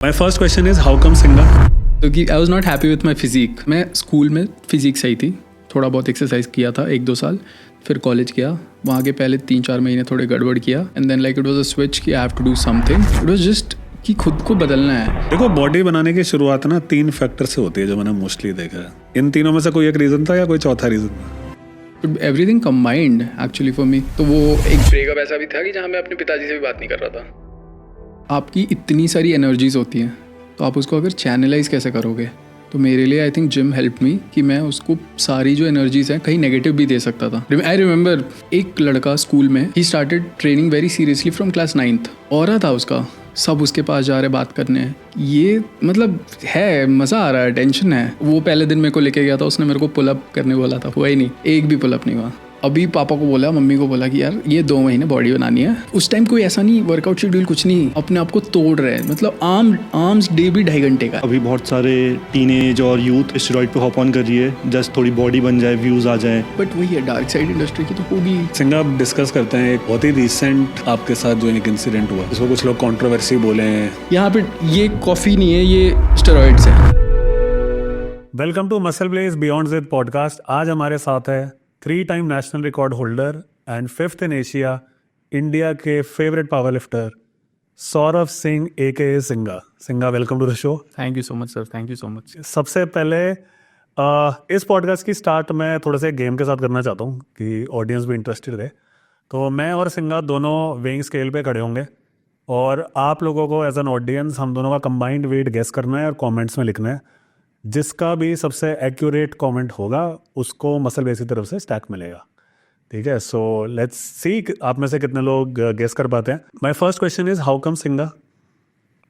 My first question is how come Singa? क्योंकि I was not happy with my physique. मैं school में physique सही थी, थोड़ा बहुत एक्सरसाइज किया था 1-2 साल, फिर कॉलेज किया, वहाँ के पहले 3-4 महीने थोड़े गड़बड़ किया and then like it was a switch कि I have to do something. It was just कि खुद को बदलना है। देखो बॉडी बनाने की शुरुआत ना 3 फैक्टर से होती है जो मैंने मोस्टली देखा है। इन तीनों में से कोई एक रीजन था या कोई चौथा रीजन था? Everything combined actually for me. तो वो एक ब्रेकअप ऐसा भी था कि जहाँ मैं अपने पिताजी से भी बात नहीं कर रहा था। आपकी इतनी सारी एनर्जीज होती हैं तो आप उसको अगर चैनलाइज कैसे करोगे? तो मेरे लिए I think gym help me कि मैं उसको सारी जो एनर्जीज हैं कहीं नेगेटिव भी दे सकता था। आई रिमेंबर एक लड़का स्कूल में he started training very seriously from class 9th। और था उसका, सब उसके पास जा रहे बात करने। ये मतलब है, मज़ा आ रहा है, टेंशन है। वो पहले दिन मेरे को लेके गया था, उसने मेरे को पुलअप करने बोला था, हुआ ही नहीं, एक भी पुलअप नहीं हुआ। अभी पापा को बोला, मम्मी को बोला कि यार ये 2 महीने बॉडी बनानी है। उस टाइम कोई ऐसा नहीं वर्कआउट शेड्यूल कुछ नहीं, अपने आप को तोड़ रहे हैं। मतलब आर्म्स डे भी 2.5 घंटे का। अभी बहुत सारे टीनेज और यूथ स्टेरॉइड पे हॉप ऑन कर रही है, जस्ट थोड़ी बॉडी बन जाए, व्यूज आ जाए। बट वही है, डार्क साइड इंडस्ट्री की तो होगी। सिंगा, आप डिस्कस करते हैं एक बहुत ही रिसेंट आपके साथ जो एक इंसिडेंट हुआ, जिसको कुछ लोग कंट्रोवर्सी बोले हैं। यहाँ पे ये कॉफी नहीं है, ये स्टेरॉइड्स है। Welcome to muscle blaze beyond जिद पॉडकास्ट। आज हमारे साथ है 3 time national record holder and 5th in Asia, India के favourite power lifter Saurabh Singh AKA Singa. Singa, welcome to the show. Thank you so much sir, thank you so much. सबसे पहले इस podcast की स्टार्ट मैं थोड़ा सा गेम के साथ करना चाहता हूँ कि ऑडियंस भी इंटरेस्टेड रहे। तो मैं और सिंगा दोनों वेइंग स्केल पे खड़े होंगे और आप लोगों को एज एन ऑडियंस हम दोनों का कंबाइंड वेट गेस करना है और कमेंट्स में लिखना है। जिसका भी सबसे एक्यूरेट कमेंट होगा उसको मसल बेस की तरफ से स्टैक मिलेगा। ठीक है, सो लेट्स सी आप में से कितने लोग गेस कर पाते हैं। My first question is how come Singa?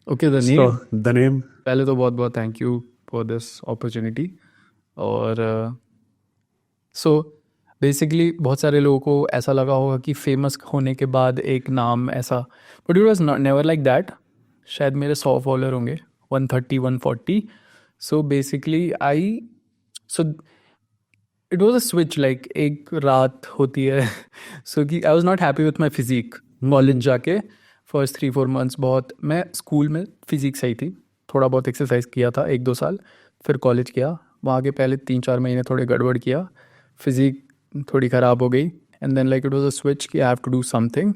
Okay, the name. पहले तो बहुत बहुत thank you for this opportunity. और सो बेसिकली बहुत सारे लोगों को ऐसा लगा होगा कि फेमस होने के बाद एक नाम ऐसा, but it was never like that. शायद मेरे 100 फॉलोअर होंगे, 130-140। So basically it was a switch, like एक रात होती है। सो कि I was not happy with my physique. College जाके फर्स्ट 3-4 मंथ्स बहुत, मैं स्कूल में फिजिक सही थी, थोड़ा बहुत एक्सरसाइज किया था 1-2 साल, फिर कॉलेज किया, वहाँ के पहले 3-4 महीने थोड़े गड़बड़ किया, फिजिक थोड़ी ख़राब हो गई and then like it was a switch कि I have to do something.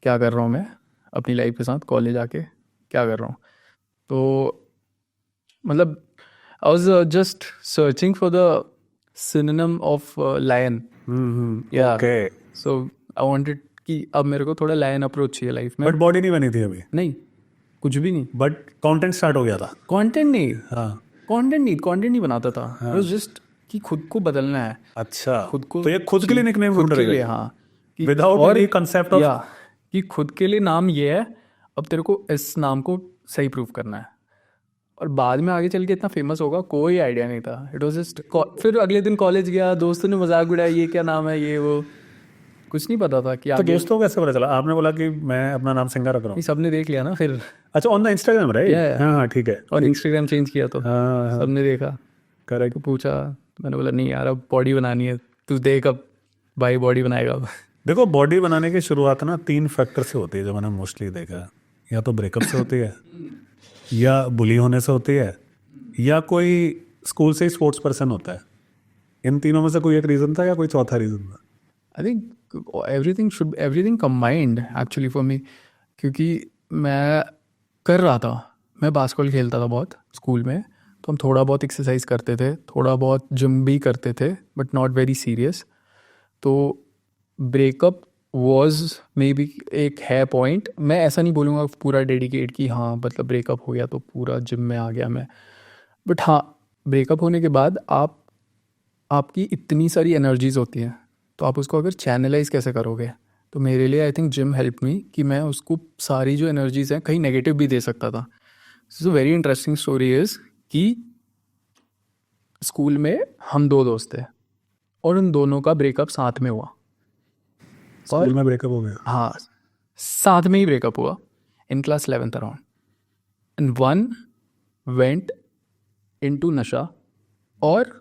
क्या कर रहा हूँ मैं अपनी लाइफ के साथ, कॉलेज आके क्या कर रहा हूँ? तो मतलब I was just searching for the synonym of lion. Yeah so I wanted कि अब मेरे को थोड़ा लायन अप्रोच चाहिए लाइफ में। बट बॉडी नहीं बनी थी अभी? नहीं, कुछ भी नहीं। बट कंटेंट स्टार्ट हो गया था? कंटेंट नहीं, हाँ, कंटेंट नहीं बनाता था। इट वाज जस्ट कि खुद को बदलना है। अच्छा, खुद को, तो ये खुद के लिए निकनेम खुद ढूंढ के रहे लिए, हो? हाँ, कि विदाउट और एनी कांसेप्ट ऑफ? या कि खुद के लिए नाम ये है, अब तेरे को इस नाम को सही प्रूव करना है। और बाद में आगे चल के इतना फेमस होगा, कोई आइडिया नहीं था। इट वाज जस्ट, फिर अगले दिन कॉलेज गया, दोस्तों ने मजाक उड़ाया, ये क्या नाम है, ये वो, कुछ नहीं पता था कि तो आगे। दोस्तों को कैसे पता चला? आपने बोला कि मैं अपना नाम सिंगा रख रहा हूँ। सबने देख लिया ना फिर। अच्छा, on the Instagram, right? Yeah. हाँ, ठीक है। और इंस्टाग्राम चेंज किया तो हाँ, सबने देखा, करेक्ट। तो पूछा, मैंने बोला नहीं यार, अब बॉडी बनानी है, तू देख अब भाई बॉडी बनाएगा अब। देखो, बॉडी बनाने की शुरुआत ना 3 फैक्टर से होती है जो मैंने मोस्टली देखा है। या तो ब्रेकअप से होती है, या बुली होने से होती है, या कोई स्कूल से ही स्पोर्ट्स पर्सन होता है। इन तीनों में से कोई एक रीज़न था या कोई चौथा रीज़न था? I think everything combined actually for me. क्योंकि मैं कर रहा था, मैं बास्केटबॉल खेलता था बहुत स्कूल में, तो हम थोड़ा बहुत एक्सरसाइज करते थे, थोड़ा बहुत जिम भी करते थे, बट नॉट वेरी सीरियस। तो ब्रेकअप वॉज मे बी एक है पॉइंट। मैं ऐसा नहीं बोलूँगा पूरा डेडिकेट कि हाँ मतलब ब्रेकअप हो गया तो पूरा जिम में आ गया मैं, बट हाँ, ब्रेकअप होने के बाद आपकी इतनी सारी एनर्जीज होती हैं, तो आप उसको अगर चैनलाइज कैसे करोगे? तो मेरे लिए I think gym help me कि मैं उसको सारी जो एनर्जीज हैं कहीं नेगेटिव भी दे सकता था। So very interesting story is कि स्कूल में हम 2 दोस्त थे और उन दोनों का ब्रेकअप साथ में हुआ। स्कूल में ब्रेकअप हो गया? हाँ, साथ में ही ब्रेकअप हुआ in class 11th around. And one went into नशा और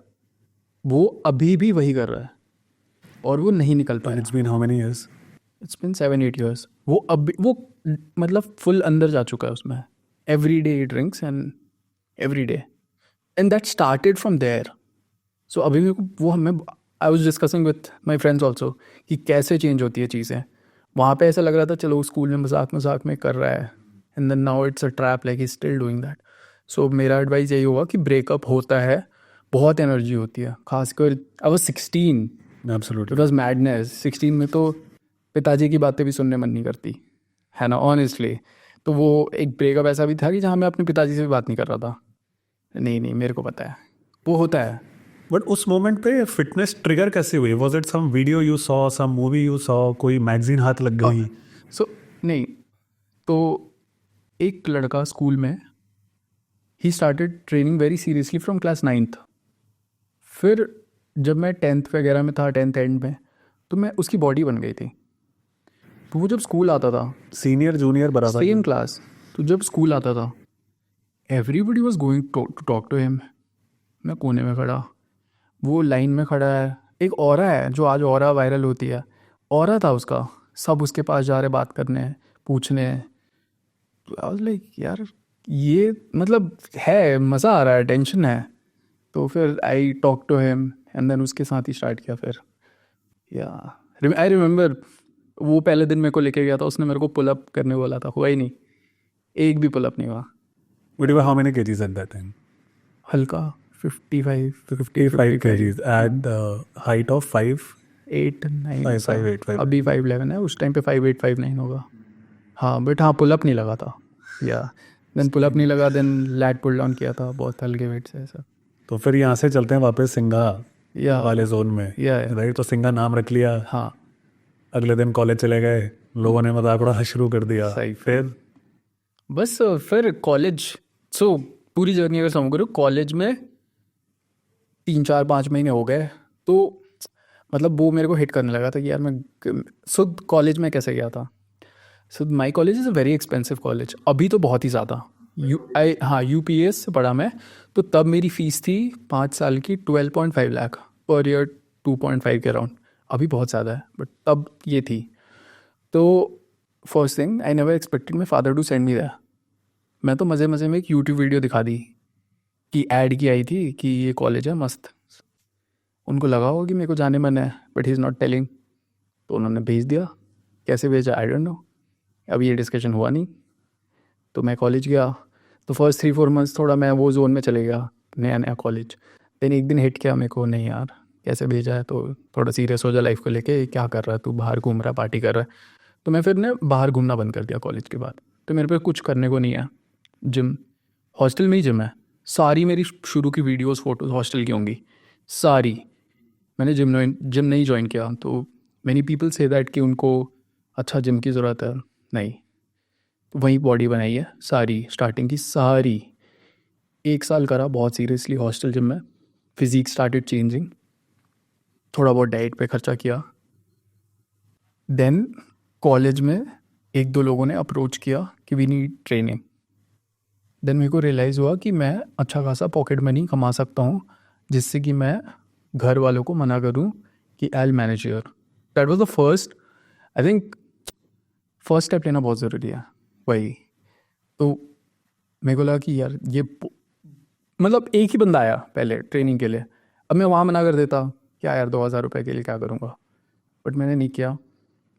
वो अभी भी वही कर रहा है और वो नहीं निकल पाया। It's been how many years? It's been 7-8 years। वो मतलब फुल अंदर जा चुका है उसमें, every day he drinks and every day. And that started from there. So अभी मेरे को वो हमें I was discussing with my friends also कि कैसे चेंज होती है चीज़ें. वहाँ पे ऐसा लग रहा था चलो स्कूल में मजाक मजाक में कर रहा है, and then now it's a trap, like he still doing that. So मेरा एडवाइस यही होगा कि ब्रेकअप होता है, बहुत एनर्जी होती है, खासकर I was 16, absolutely. It was madness. 16 में तो पिताजी की बातें भी सुनने मन नहीं करती है ना, ऑनेस्टली. तो वो एक ब्रेकअप ऐसा भी था कि जहाँ मैं अपने पिताजी से भी बात नहीं कर रहा था. नहीं मेरे को पता है वो होता है. बट उस मोमेंट पे फिटनेस ट्रिगर कैसे हुई? Was it some video you saw, some movie you saw, कोई मैगजीन हाथ लग गई? सो नहीं, तो एक लड़का स्कूल में he started training very seriously from class 9th. फिर जब मैं 10th वगैरह में था, 10th एंड में, तो मैं उसकी बॉडी बन गई थी. तो वो जब स्कूल आता था, सीनियर जूनियर बराबर. सेम क्लास, तो जब स्कूल आता था everybody was going to talk to him. मैं कोने में खड़ा, वो लाइन में खड़ा है. एक ऑरा है जो आज ऑरा वायरल होती है, ऑरा था उसका. सब उसके पास जा रहे बात करने, पूछने. आई वाज लाइक यार ये मतलब है, मज़ा आ रहा है, टेंशन है. तो फिर I talk to him and then उसके साथ ही स्टार्ट किया. फिर या आई रिमेंबर वो पहले दिन मेरे को लेके गया था, उसने मेरे को पुल अप करने बोला था, हुआ ही नहीं, एक भी पुल अप नहीं हुआ. Would you were how many kgs at that time? हल्का 55 55 kgs at the height of 5. 8 9 5, 8, 5. अभी 5'11" है, उस टाइम पे 5'8" 5'9" होगा. हाँ बट हाँ पुल अप नहीं लगा था. या देन पुल अप नहीं लगा, देन लैट पुल डाउन किया था बहुत हल्के वेट से ऐसा. तो फिर यहाँ से चलते हैं वापस सिंगा या वाले जोन में. या राइट, तो सिंगा नाम रख लिया. हाँ अगले दिन कॉलेज चले गए, लोगों ने मजाक उड़ाना शुरू कर दिया. सही. फिर बस फिर कॉलेज. सो पूरी जर्नी अगर समझ करो, कॉलेज में 3-4-5 महीने हो गए तो मतलब वो मेरे को हिट करने लगा था कि यार मैं कॉलेज में कैसे गया था. So my college is a very expensive college. अभी तो बहुत ही ज़्यादा. UPS से पढ़ा मैं, तो तब मेरी फ़ीस थी 5 साल की 12.5 लाख पर ईयर, 2.5 के अराउंड. अभी बहुत ज़्यादा है बट तब ये थी. तो first thing I never expected my father to send me that. मैं तो मज़े मज़े में एक यूट्यूब वीडियो दिखा दी कि ऐड की आई थी कि ये कॉलेज है मस्त. उनको लगा होगा कि मेरे को जाने मन है but he is not telling, तो उन्होंने भेज दिया. कैसे भेजा आई डोंट नो, अभी ये डिस्कशन हुआ नहीं. तो मैं कॉलेज गया, तो फर्स्ट 3-4 मंथ्स थोड़ा मैं वो जोन में चले गया, नया नया कॉलेज. देन एक दिन हिट किया मेरे को, नहीं यार कैसे भेजा है, तो थोड़ा सीरियस हो जा लाइफ को लेके, क्या कर रहा है तू, बाहर घूम रहा है, पार्टी कर रहा है. तो मैं फिर ने बाहर घूमना बंद कर दिया कॉलेज के बाद. तो मेरे पे कुछ करने को नहीं है. जिम, हॉस्टल में ही जिम है. सारी मेरी शुरू की वीडियोस फोटोज हॉस्टल की होंगी सारी. मैंने जिम नहीं ज्वाइन किया. तो मैनी पीपल से दैट कि उनको अच्छा जिम की ज़रूरत है. नहीं, तो वही बॉडी बनाई है सारी, स्टार्टिंग की सारी. 1 साल करा बहुत सीरियसली हॉस्टल जिम में. फिजिक स्टार्टेड चेंजिंग, थोड़ा बहुत डाइट पे खर्चा किया. देन कॉलेज में 1-2 लोगों ने अप्रोच किया कि वी नीड ट्रेनिंग. देन मेरे को रियलाइज़ हुआ कि मैं अच्छा खासा पॉकेट मनी कमा सकता हूँ, जिससे कि मैं घर वालों को मना करूँ कि I will manage your. That was the first, I think first step लेना बहुत ज़रूरी है. वही तो मेरे को लगा कि यार ये मतलब एक ही बंदा आया पहले ट्रेनिंग के लिए. अब मैं वहाँ मना कर देता, क्या यार 2,000 रुपये के लिए क्या करूँगा, बट मैंने नहीं किया.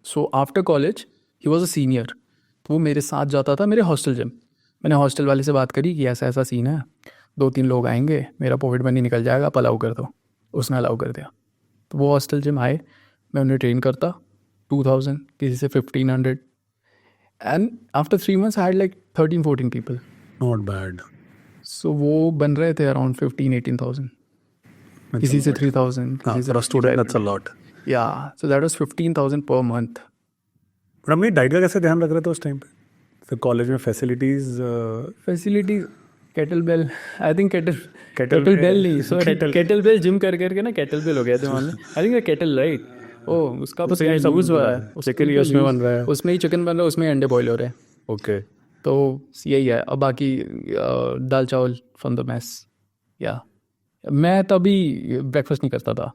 So after college he was a senior, तो वो मेरे साथ जाता था मेरे हॉस्टल जिम. मैंने हॉस्टल वाले से बात करी कि ऐसा ऐसा सीन है, 2-3 लोग आएंगे, मेरा पॉकेट मनी निकल जाएगा, आप अलाउ कर दो. उसने अलाउ कर दिया. तो वो हॉस्टल जिम आए, मैं उन्हें ट्रेन करता 2,000, किसी से 1,500. And after 3 months I had like 13-14 people. Not bad. So वो बन रहे थे अराउंड 15-18,000, किसी से 3,000, किसी से स्टूडेंट. That's a lot. या. So that was 15,000 per month. पर अपनी डाइट का कैसे ध्यान रख रहे थे उस टाइम पे? फिर कॉलेज में facilities kettle bell, I think kettle bell नहीं, सॉरी केटल बेल जिम कर करके ना केटल बेल हो गया था man. I think kettle right. Oh उसका तो सब कुछ हुआ है, चिकन ही उसमें बन रहा है. उसमें ही चिकन बन रहा है, उसमें ही अंडे बॉईल हो रहे हैं. ओके. तो यही है. अब बाकी दाल चावल फ्रॉम द मैस. या मैं तभी ब्रेकफास्ट नहीं करता था.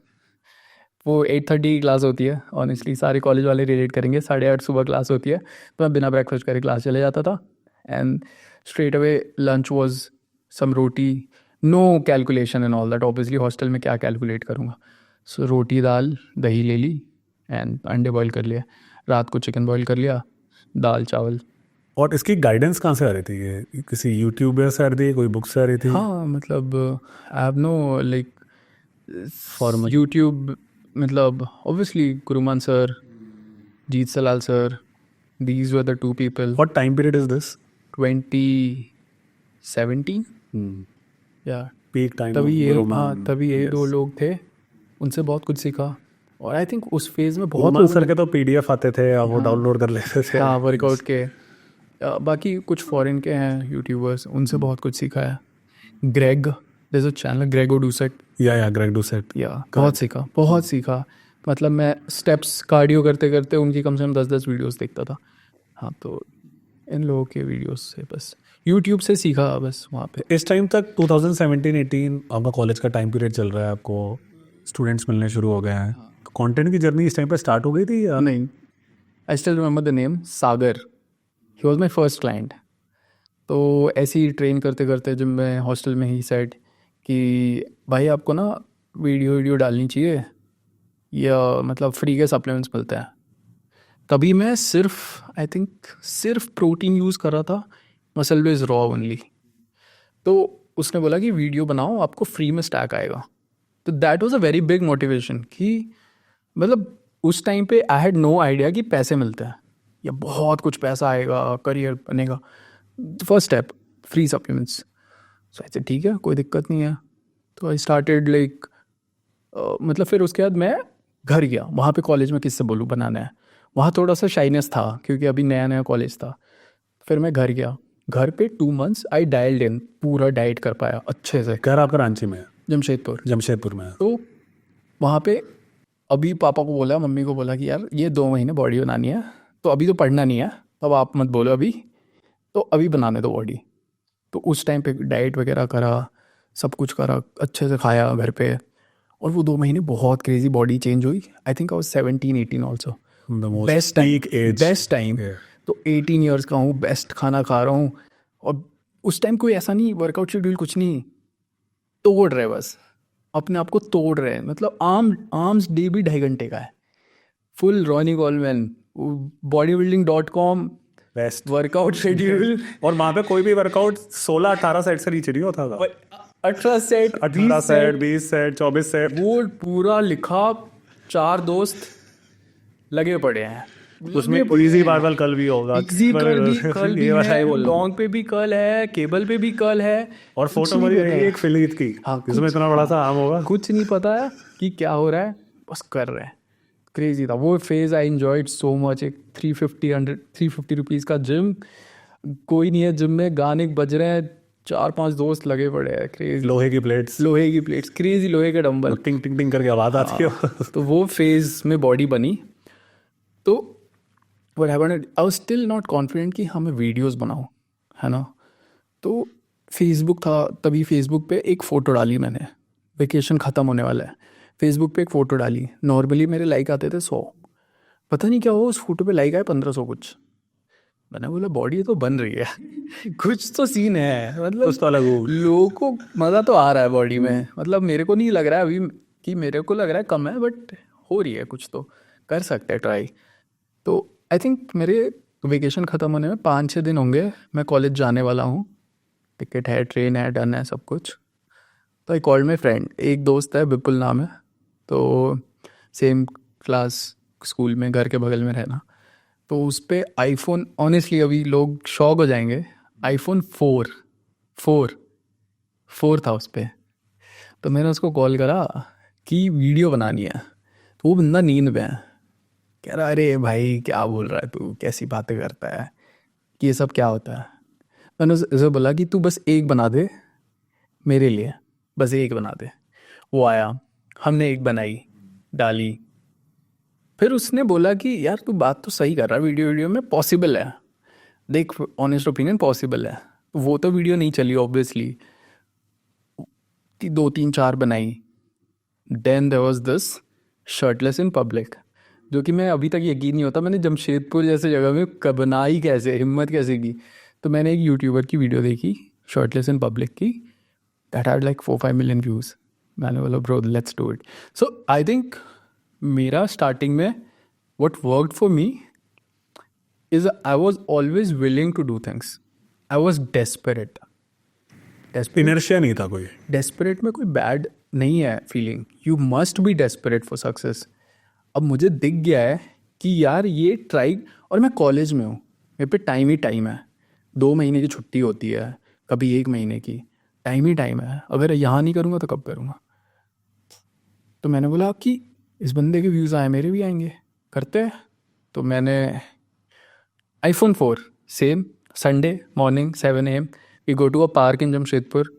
वो 8:30 की क्लास होती है, ऑनेस्टली सारे कॉलेज वाले रिलेट करेंगे. 8:30 सुबह क्लास होती है, तो मैं बिना ब्रेकफास्ट करे क्लास चले जाता था. And straight away lunch was some roti, no calculation and all that, obviously hostel में क्या कैलकुलेट करूँगा. सो रोटी दाल दही ले ली एंड अंडे बॉईल कर लिया. रात को चिकन बॉईल कर लिया, दाल चावल. और इसकी गाइडेंस कहाँ से आ रही थी? ये किसी यूट्यूबर से आ रही थी, कोई बुक से आ रही थी? हाँ मतलब I have no like for YouTube, मतलब obviously Guru Mann sir, Jeet Selal sir, these were the two people. What time period is this? 2017 या पीक टाइम. तभी ये दो लोग थे, उनसे बहुत कुछ सीखा. और आई थिंक उस फेज में बहुत बहुत सर के तो पीडीएफ आते थे, आप वो डाउनलोड कर लेते थे. हाँ वर्कआउट के. बाकी कुछ फॉरेन के हैं यूट्यूबर्स, उनसे बहुत कुछ सीखा है. Greg, there is a channel Greg Doucette, या ग्रेग डूसेट. या बहुत सीखा. मतलब मैं स्टेप्स कार्डियो करते करते उनकी कम से कम 10-10 वीडियोस देखता था. हाँ तो इन लोगों के वीडियोस से बस यूट्यूब से सीखा बस वहाँ पे. इस टाइम तक 2017-18 आपका कॉलेज का टाइम पीरियड चल रहा है, आपको स्टूडेंट्स मिलने शुरू हो गए हैं. कंटेंट की जर्नी इस टाइम पे स्टार्ट हो गई थी या नहीं? I still remember the name Sagar, he was my first client. तो ऐसे ही ट्रेन करते करते जब मैं हॉस्टल में ही सेट कि भाई आपको ना वीडियो डालनी चाहिए, या मतलब फ्री के सप्लीमेंट्स मिलते हैं. तभी मैं आई थिंक सिर्फ प्रोटीन यूज़ कर रहा था, मसल बेस रॉ ओनली. तो उसने बोला कि वीडियो बनाओ, आपको फ्री में स्टैक आएगा. तो that was a very big motivation कि मतलब उस टाइम पे आई हैड नो आइडिया कि पैसे मिलते हैं या बहुत कुछ पैसा आएगा, करियर बनेगा. First step free supplements. So ऐसे ठीक है, कोई दिक्कत नहीं है. तो आई स्टार्टेड लाइक मतलब फिर उसके बाद मैं घर गया. वहाँ पे कॉलेज में किससे बोलूँ बनाना है, वहाँ थोड़ा सा शाइनेस था क्योंकि अभी नया नया कॉलेज था. फिर मैं घर गया. घर पे 2 months आई डायल्ड इन, पूरा डाइट कर पाया अच्छे से. घर आपका रांची में है? जमशेदपुर में है. तो वहाँ पे अभी पापा को बोला, मम्मी को बोला कि यार ये 2 महीने बॉडी बनानी है, तो अभी तो पढ़ना नहीं है, तब आप मत बोलो अभी, तो अभी बनाने दो बॉडी. तो उस टाइम पे डाइट वगैरह करा, सब कुछ करा, अच्छे से खाया घर पे. और वो 2 महीने बहुत क्रेजी बॉडी चेंज हुई. आई think I was 17-18 also. Best time. तो 18 ईयर्स का हूँ, बेस्ट खाना खा रहा हूँ. और उस टाइम कोई ऐसा नहीं वर्कआउट शेड्यूल कुछ नहीं, तोड़ रहे बस अपने आप को तोड़ रहे हैं. मतलब आर्म्स डे भी 2.5 घंटे का है. Full Ronnie Coleman, bodybuilding.com, best workout schedule. और वहाँ पे कोई भी वर्कआउट 16-18 सेट से नीचे नहीं होता था. 18 सेट, 18 सेट, 20 सेट, 24 सेट, वो पूरा लिखा. 4 दोस्त लगे पड़े हैं उसमें. इजी बारबल कल भी होगा, इजी कल भी है, लॉन्ग पे भी कल है, केबल पे भी कल है. और फोटो मरी रहेगी एक फिलीट की, जिसमें इतना बड़ा सा आम होगा. कुछ नहीं पता है कि क्या हो रहा है, बस कर रहे हैं. क्रेजी था वो phase. I enjoyed so much. एक 350 रुपीज़ का जिम, कोई नहीं है जिम में, गाने बज रहे हैं, 4-5 दोस्त लगे पड़े हैं. क्रेजी. लोहे की प्लेट्स, क्रेजी लोहे के डंबल, टिंग टिंग टिंग करके आवाज आती है. तो वो फेज में बॉडी बनी. तो what happened, I was still not confident कि हाँ मैं वीडियोस बनाऊँ, है ना. तो फेसबुक था तभी. फेसबुक पे एक फ़ोटो डाली मैंने, वेकेशन ख़त्म होने वाला है. फेसबुक पे एक फ़ोटो डाली. नॉर्मली मेरे लाइक आते थे 100. पता नहीं क्या हुआ, उस फोटो पे लाइक आए 1500 कुछ. मैंने बोला बॉडी तो बन रही है कुछ तो सीन है, मतलब कुछ तो अलग हो. लोगों को मज़ा तो आ रहा है बॉडी में. मतलब मेरे को नहीं लग रहा है अभी कि मेरे को लग रहा है कम है, बट हो रही है कुछ, तो कर सकते हैं ट्राई. तो आई थिंक मेरे वेकेशन ख़त्म होने में 5-6 दिन होंगे, मैं कॉलेज जाने वाला हूँ. टिकट है, ट्रेन है, डन है सब कुछ. तो आई कॉल्ड माई फ्रेंड, एक दोस्त है विपुल नाम है, तो सेम क्लास स्कूल में, घर के बगल में रहना. तो उस पर आईफोन, ऑनेस्टली अभी लोग शॉक हो जाएंगे, आईफोन 4 था उस पर. तो मैंने उसको कॉल करा कि वीडियो बनानी है. तो वो बंदा नींद में है. कह रहा अरे भाई क्या बोल रहा है तू, कैसी बातें करता है, कि ये सब क्या होता है. मैंने उसे बोला कि तू बस एक बना दे मेरे लिए, बस एक बना दे. वो आया, हमने एक बनाई, डाली. फिर उसने बोला कि यार तू बात तो सही कर रहा है, वीडियो में पॉसिबल है, देख ऑनेस्ट ओपिनियन पॉसिबल है. वो तो वीडियो नहीं चली ऑब्वियसली, 2-3-4 बनाई. Then there was this shirtless in public, जो कि मैं अभी तक यकीन नहीं होता मैंने जमशेदपुर जैसे जगह में बनाई कैसे, हिम्मत कैसे की. तो मैंने एक यूट्यूबर की वीडियो देखी शर्टलेस इन पब्लिक की, that had like 4-5 million views. मैंने बोला bro let's do it. So I think मेरा स्टार्टिंग में what worked for me is I was always willing to do things. I was desperate. Inertia नहीं था कोई। Desperate में कोई बैड नहीं है feeling, you must be desperate for success. अब मुझे दिख गया है कि यार ये ट्राई, और मैं कॉलेज में हूँ, मेरे पे टाइम ही टाइम है, 2 महीने की छुट्टी होती है, कभी 1 महीने की, टाइम ही टाइम है। अगर यहाँ नहीं करूँगा तो कब करूँगा? तो मैंने बोला कि इस बंदे के व्यूज़ आए, मेरे भी आएंगे, करते हैं। तो मैंने iPhone 4 same Sunday morning 7 AM we go to a park in Jamshedpur,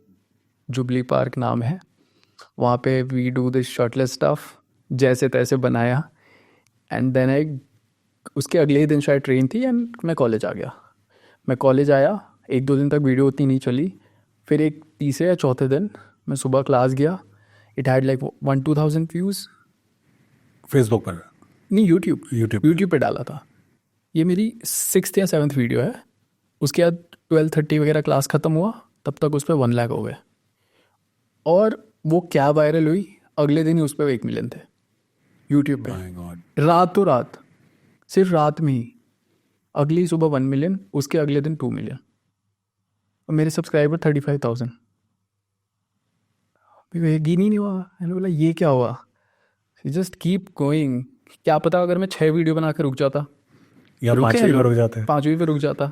Jubilee park नाम है, वहाँ पे we do this shirtless stuff, जैसे तैसे बनाया। एंड देन आई, उसके अगले ही दिन शायद ट्रेन थी एंड मैं कॉलेज आ गया। मैं कॉलेज आया, 1-2 दिन तक वीडियो उतनी नहीं चली। फिर एक तीसरे या चौथे दिन मैं सुबह क्लास गया, it had like 1-2,000 views. Facebook पर नहीं, यूट्यूब यूट्यूब पे डाला था। ये मेरी 6th या 7th वीडियो है। उसके बाद 12:30 वगैरह क्लास ख़त्म हुआ, तब तक उस पर 1 लाख हो गए। और वो क्या वायरल हुई, अगले दिन ही उस पर 1 मिलियन थे यूट्यूब पे। My God. रातों रात, सिर्फ रात में ही अगली सुबह 1 मिलियन, उसके अगले दिन 2 मिलियन, और मेरे सब्सक्राइबर 35,000। यकीन ही नहीं हुआ। मैंने बोला ये क्या हुआ? Just keep going. क्या पता अगर मैं 6 वीडियो बना कर रुक जाता, या रुके 5 हैं लोग, रुक जाते हैं। 5वीं पे रुक जाता।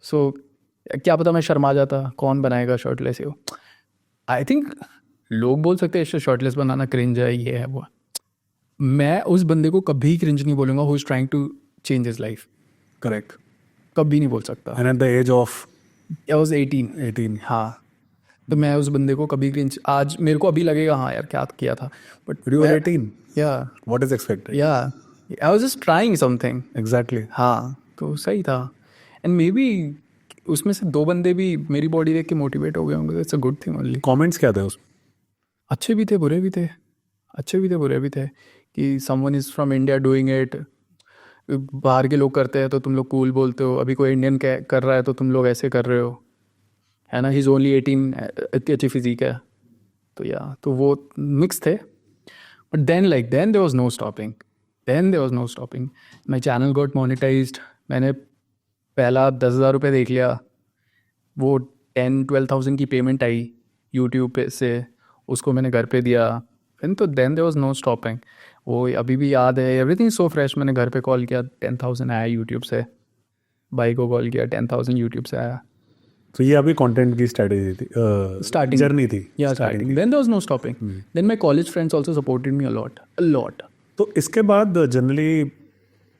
सो क्या पता मैं शर्मा जाता, कौन बनाएगा शर्टलेस हो। आई थिंक लोग बोल सकते हैं इससे शर्टलेस बनाना क्रिंज है, ये है वो। मैं उस बंदे को कभी क्रिंज नहीं बोलूँगा who is trying to change his life, correct. कभी नहीं बोल सकता। And at the age of I was 18। हाँ, तो मैं उस बंदे को कभी क्रिंज, आज मेरे को अभी लगेगा हाँ यार क्या किया था, बट यू वर 18, या what is expected? I was just trying something. Exactly. हाँ, तो सही था। एंड मे बी उसमें से 2 बंदे भी मेरी बॉडी देख के मोटिवेट हो गए होंगे, it's a good thing only. Comments क्या थे उस? अच्छे भी थे, बुरे भी थे, अच्छे भी थे, बुरे भी थे, कि someone is from India doing it, बाहर के लोग करते हैं तो तुम लोग कूल बोलते हो, अभी कोई इंडियन कर रहा है तो तुम लोग ऐसे कर रहे हो, है ना, ही इज़ ओनली 18, इतनी अच्छी फिजिक है। तो या तो वो मिक्स थे। But then there was no stopping. My channel got monetized. मैंने पहला 10,000 रुपये देख लिया, वो 10-12,000 की पेमेंट आई यूट्यूब पे से, उसको मैंने घर पे दिया। फिर तो then there was no stopping. वो अभी भी याद है, एवरीथिंग सो फ्रेश। मैंने घर पे कॉल किया, 10,000 आया यूट्यूब से। भाई को कॉल किया, 10,000 यूट्यूब से आया। तो ये अभी कंटेंट की स्ट्रेटजी थी, Starting. जर्नी थी। Yeah starting, then there was no stopping. Then my college friends also supported me a lot. तो इसके बाद जनरली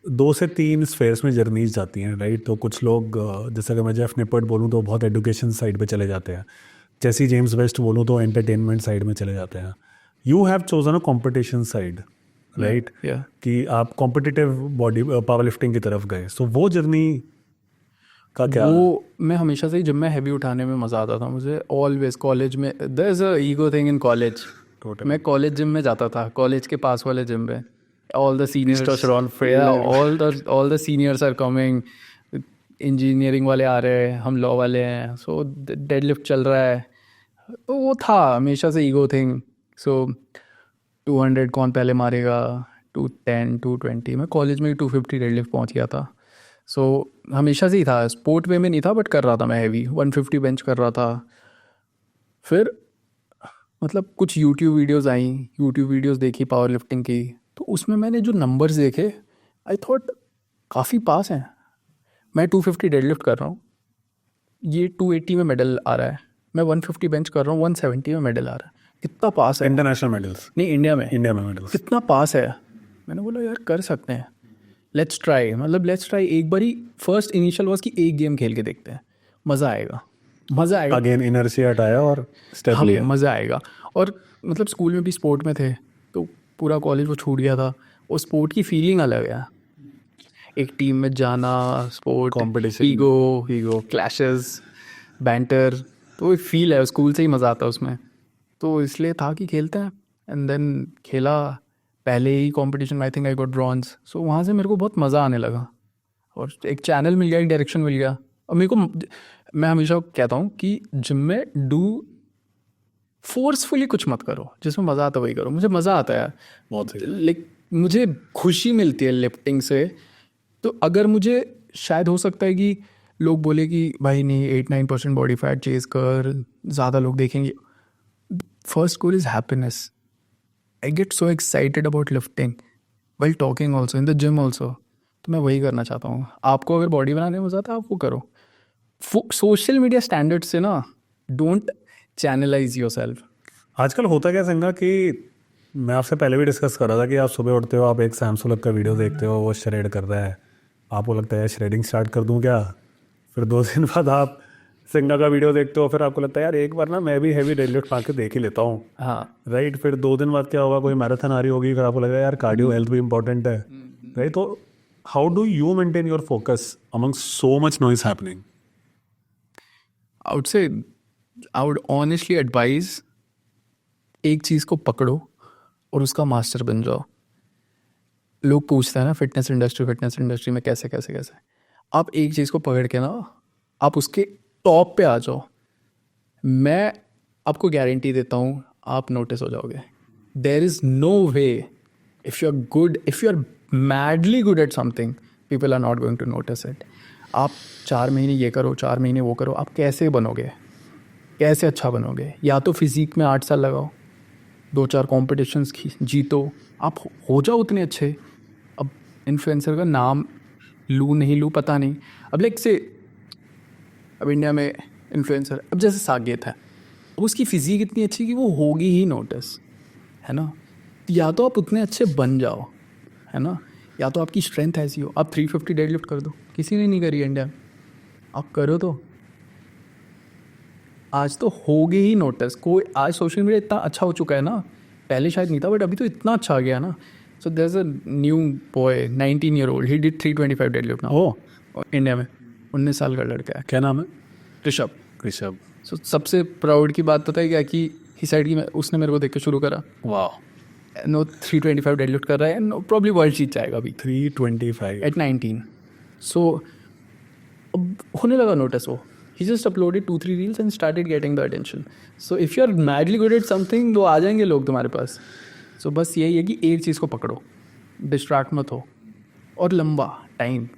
2 से 3 स्फेयर्स में जर्नीज जाती हैं, राइट? तो कुछ लोग जैसे अगर मैं जेफ निपर्ट बोलूँ तो बहुत एजुकेशन साइड पे चले जाते हैं, जैसे जेम्स वेस्ट बोलूँ तो एंटरटेनमेंट साइड में चले जाते हैं। You have chosen a competition side, right? कि आप कॉम्पिटिटिव बॉडी पावर लिफ्टिंग की तरफ गए। सो वो जर्नी का क्या? वो मैं हमेशा से ही, जब मैं हैवी उठाने में मज़ा आता था मुझे, ऑलवेज कॉलेज में। There is a ego thing in college. मैं कॉलेज जिम में जाता था, कॉलेज के पास वाले जिम में। All the seniors, all the seniors are coming, engineering वाले आ रहे हैं, हम लॉ वाले हैं, सो डेडलिफ्ट चल रहा है। तो वो था हमेशा से ईगो थिंग। सो 200 कौन पहले मारेगा, 210, 220। मैं कॉलेज में 250 डेडलिफ्ट पहुंच गया था। सो हमेशा से ही था, स्पोर्ट वे में नहीं था, बट कर रहा था मैं हैवी, 150 बेंच कर रहा था। फिर मतलब कुछ यूट्यूब वीडियोस देखी पावर लिफ्टिंग की, तो उसमें मैंने जो नंबर्स देखे, आई थॉट काफ़ी पास हैं। मैं 250 डेडलिफ्ट कर रहा हूँ, ये 280 में मेडल आ रहा है। मैं 150 बेंच कर रहा हूँ, 170 में मेडल आ रहा है। कितना पास है। इंटरनेशनल मेडल्स नहीं, इंडिया में मेडल्स। कितना पास है। मैंने बोला यार कर सकते हैं, लेट्स ट्राई। एक बारी फर्स्ट इनिशियल वाज कि एक गेम खेल के देखते हैं, मज़ा आएगा। अगेन इनर्शिया हटाया और स्टेप लिया। मज़ा आएगा। और मतलब स्कूल में भी स्पोर्ट में थे, तो पूरा कॉलेज वो छूट गया था। वो स्पोर्ट की फीलिंग अलग है, एक टीम में जाना, sport, Competition. Ego clashes, banter, तो एक फील है, स्कूल से ही मज़ा आता है उसमें। तो इसलिए था कि खेलते हैं। एंड देन खेला, पहले ही कंपटीशन में I think I got bronze. So वहाँ से मेरे को बहुत मज़ा आने लगा, और एक चैनल मिल गया, एक डायरेक्शन मिल गया। और मेरे को, मैं हमेशा कहता हूँ कि जिम में फोर्सफुली कुछ मत करो, जिसमें मज़ा आता है वही करो। मुझे मज़ा आता है यार, बहुत सही। लाइक मुझे खुशी मिलती है लिफ्टिंग से। तो अगर मुझे, शायद हो सकता है कि लोग बोले कि भाई नहीं 8-9% बॉडी फैट चेज कर, ज़्यादा लोग देखेंगे। First goal is happiness. I get so excited about lifting while talking also in the gym also. तो मैं वही करना चाहता हूँ। आपको अगर बॉडी बनाने में मज़ा आता है आप वो करो। सोशल मीडिया स्टैंडर्ड से ना डोंट चैनलाइज योर सेल्फ। आजकल होता क्या संगा कि मैं आपसे पहले भी डिस्कस कर रहा था कि आप सुबह उठते हो, आप एक सैम सुलग का वीडियो देखते हो, वो श्रेड कर रहा है, आपको लगता है श्रेडिंग स्टार्ट कर दूं क्या। फिर 2 दिन बाद आप सिंगा का वीडियो देखते हो, फिर आपको लगता है यार एक बार ना मैं भी हैवी डेडलिफ्ट पा के देख ही लेता हूँ। हाँ, राइट। फिर 2 दिन बाद क्या होगा, कोई मैराथन आ रही होगी, फिर आपको लगेगा यार कार्डियो हेल्थ भी इंपॉर्टेंट है। राइट। तो how do you maintain your focus among so much noise happening? I would say, I would honestly advise, एक चीज़ को पकड़ो और उसका मास्टर बन जाओ। लोग पूछते हैं ना फिटनेस इंडस्ट्री में कैसे कैसे कैसे। आप एक चीज़ को पकड़ के ना आप उसके टॉप पे आ जाओ। मैं आपको गारंटी देता हूँ आप नोटिस हो जाओगे। There is no way, if you are madly good at something, people are not going to notice it. आप 4 महीने ये करो, 4 महीने वो करो, आप कैसे बनोगे, कैसे अच्छा बनोगे? या तो फिजिक में 8 साल लगाओ, 2-4 कॉम्पिटिशन्स जीतो, आप हो जाओ उतने अच्छे। अब इन्फ्लुएंसर का नाम लूँ नहीं लूँ पता नहीं। अब लाइक से, अब इंडिया में इन्फ्लुएंसर, अब जैसे साकेत है, अब उसकी फिजिक इतनी अच्छी कि वो होगी ही नोटिस, है ना। या तो आप उतने अच्छे बन जाओ, है ना, या तो आपकी स्ट्रेंथ ऐसी हो, आप 350 डेडलिफ्ट कर दो। किसी ने नहीं करी इंडिया में, आप करो तो आज तो होगी ही नोटिस। कोई, आज सोशल मीडिया इतना अच्छा हो चुका है ना, पहले शायद नहीं था बट अभी तो इतना अच्छा आ गया ना। So there is a new boy 19 year old, he did 325 deadlift ना। ओ, इंडिया में 19 साल का लड़का है, क्या नाम है? ऋषभ। ऋषभ। सो सबसे प्राउड की बात पता है क्या, कि ही साइड की उसने मेरे को देख के शुरू करा। वाह। नो 325 डेडलिफ्ट कर रहा है, नो प्रॉब्ली वर्ल्ड जीत जाएगा अभी 325 एट 19। सो अब होने लगा नोटिस वो। He just uploaded 2-3 reels and started getting the attention. So if you are madly good at something, तो आ जाएंगे लोग तुम्हारे पास। So बस यही है कि एक चीज़ को पकड़ो, डिस्ट्रैक्ट मत हो, और लंबा टाइम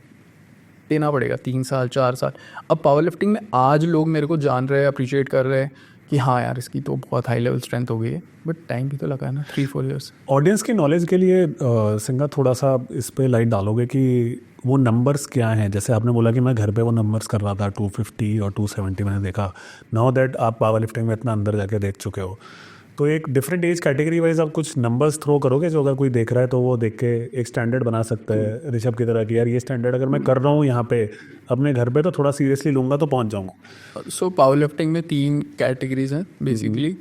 देना पड़ेगा, 3 साल 4 साल। अब पावर लिफ्टिंग में आज लोग मेरे को जान रहे हैं, अप्रिशिएट कर रहे हैं कि हाँ यार इसकी तो बहुत हाई लेवल स्ट्रेंथ हो गई है, बट टाइम भी तो लगा है ना, 3-4 years। ऑडियंस की नॉलेज के लिए सिंगा थोड़ा सा इस पे लाइट डालोगे कि वो नंबर्स क्या हैं? जैसे आपने बोला कि मैं घर पे वो नंबर्स कर रहा था 250 और 270 मैंने देखा। नाउ दैट आप पावर लिफ्टिंग में इतना अंदर जाके देख चुके हो, तो एक डिफरेंट एज कैटेगरी वाइज आप कुछ नंबर्स थ्रो करोगे जो अगर कोई देख रहा है तो वो देख के एक स्टैंडर्ड बना सकता है ऋषभ की तरह कि यार ये स्टैंडर्ड अगर मैं कर रहा हूँ यहाँ पे अपने घर पे तो थोड़ा सीरियसली लूँगा तो पहुँच जाऊँगा। सो पावर लिफ्टिंग में 3 कैटेगरीज हैं बेसिकली,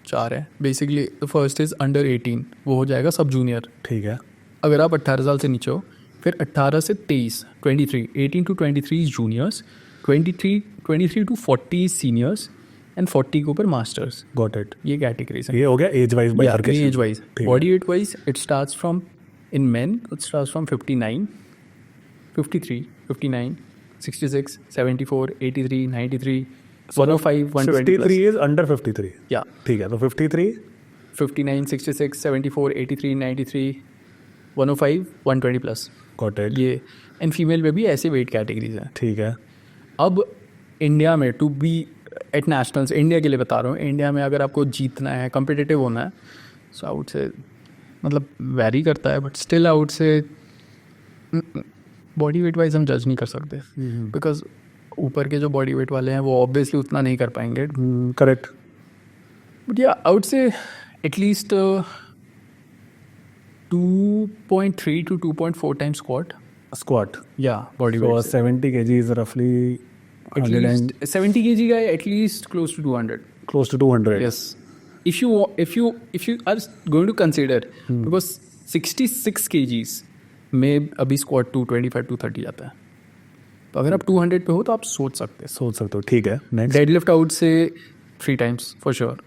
4 है बेसिकली। फर्स्ट इज़ अंडर 18, वो हो जाएगा सब जूनियर। ठीक है। अगर आप 18 साल से नीचे हो, फिर 18 से 23, 23, 18 to 23 juniors, 23 to 40 seniors, and 40 के ऊपर मास्टर्स। Got it. ये कैटेगरीज हैं। ये हो गया age wise bifurcation. Age wise, body weight wise it starts from, in main it starts from 59, 53, 59, 66, 74, 83, 93, 105, 120 53 is under 53। या ठीक है, तो 53, 59, 66, 74, 83, 93, 105, 120 प्लस। Got it. ये एंड फीमेल में भी ऐसे वेट कैटेगरीज हैं। ठीक है। अब इंडिया में to be at nationals, India के लिए बता रहा हूँ, इंडिया में अगर आपको जीतना है, कम्पिटिटिव होना है, सो आउट से मतलब वैरी करता है, बट स्टिल आउट से बॉडी वेट वाइज हम जज नहीं कर सकते, बिकॉज ऊपर के जो बॉडी वेट वाले हैं वो ऑब्वियसली उतना नहीं कर पाएंगे। करेक्ट। बट या आउट से at least 2.3 to 2.4 times squat. Yeah body So weight 70 kg is roughly at least 70 kg guy, at least close to 200. close to 200. Yes, if you are going to consider, because 66 kgs में अभी squat 225 230 जाता है, तो अगर आप 200 पे हो तो आप सोच सकते सोच सकते हो। ठीक है। हैं। नेक्स्ट। डेडलिफ्ट आउट से 3 times फॉर श्योर,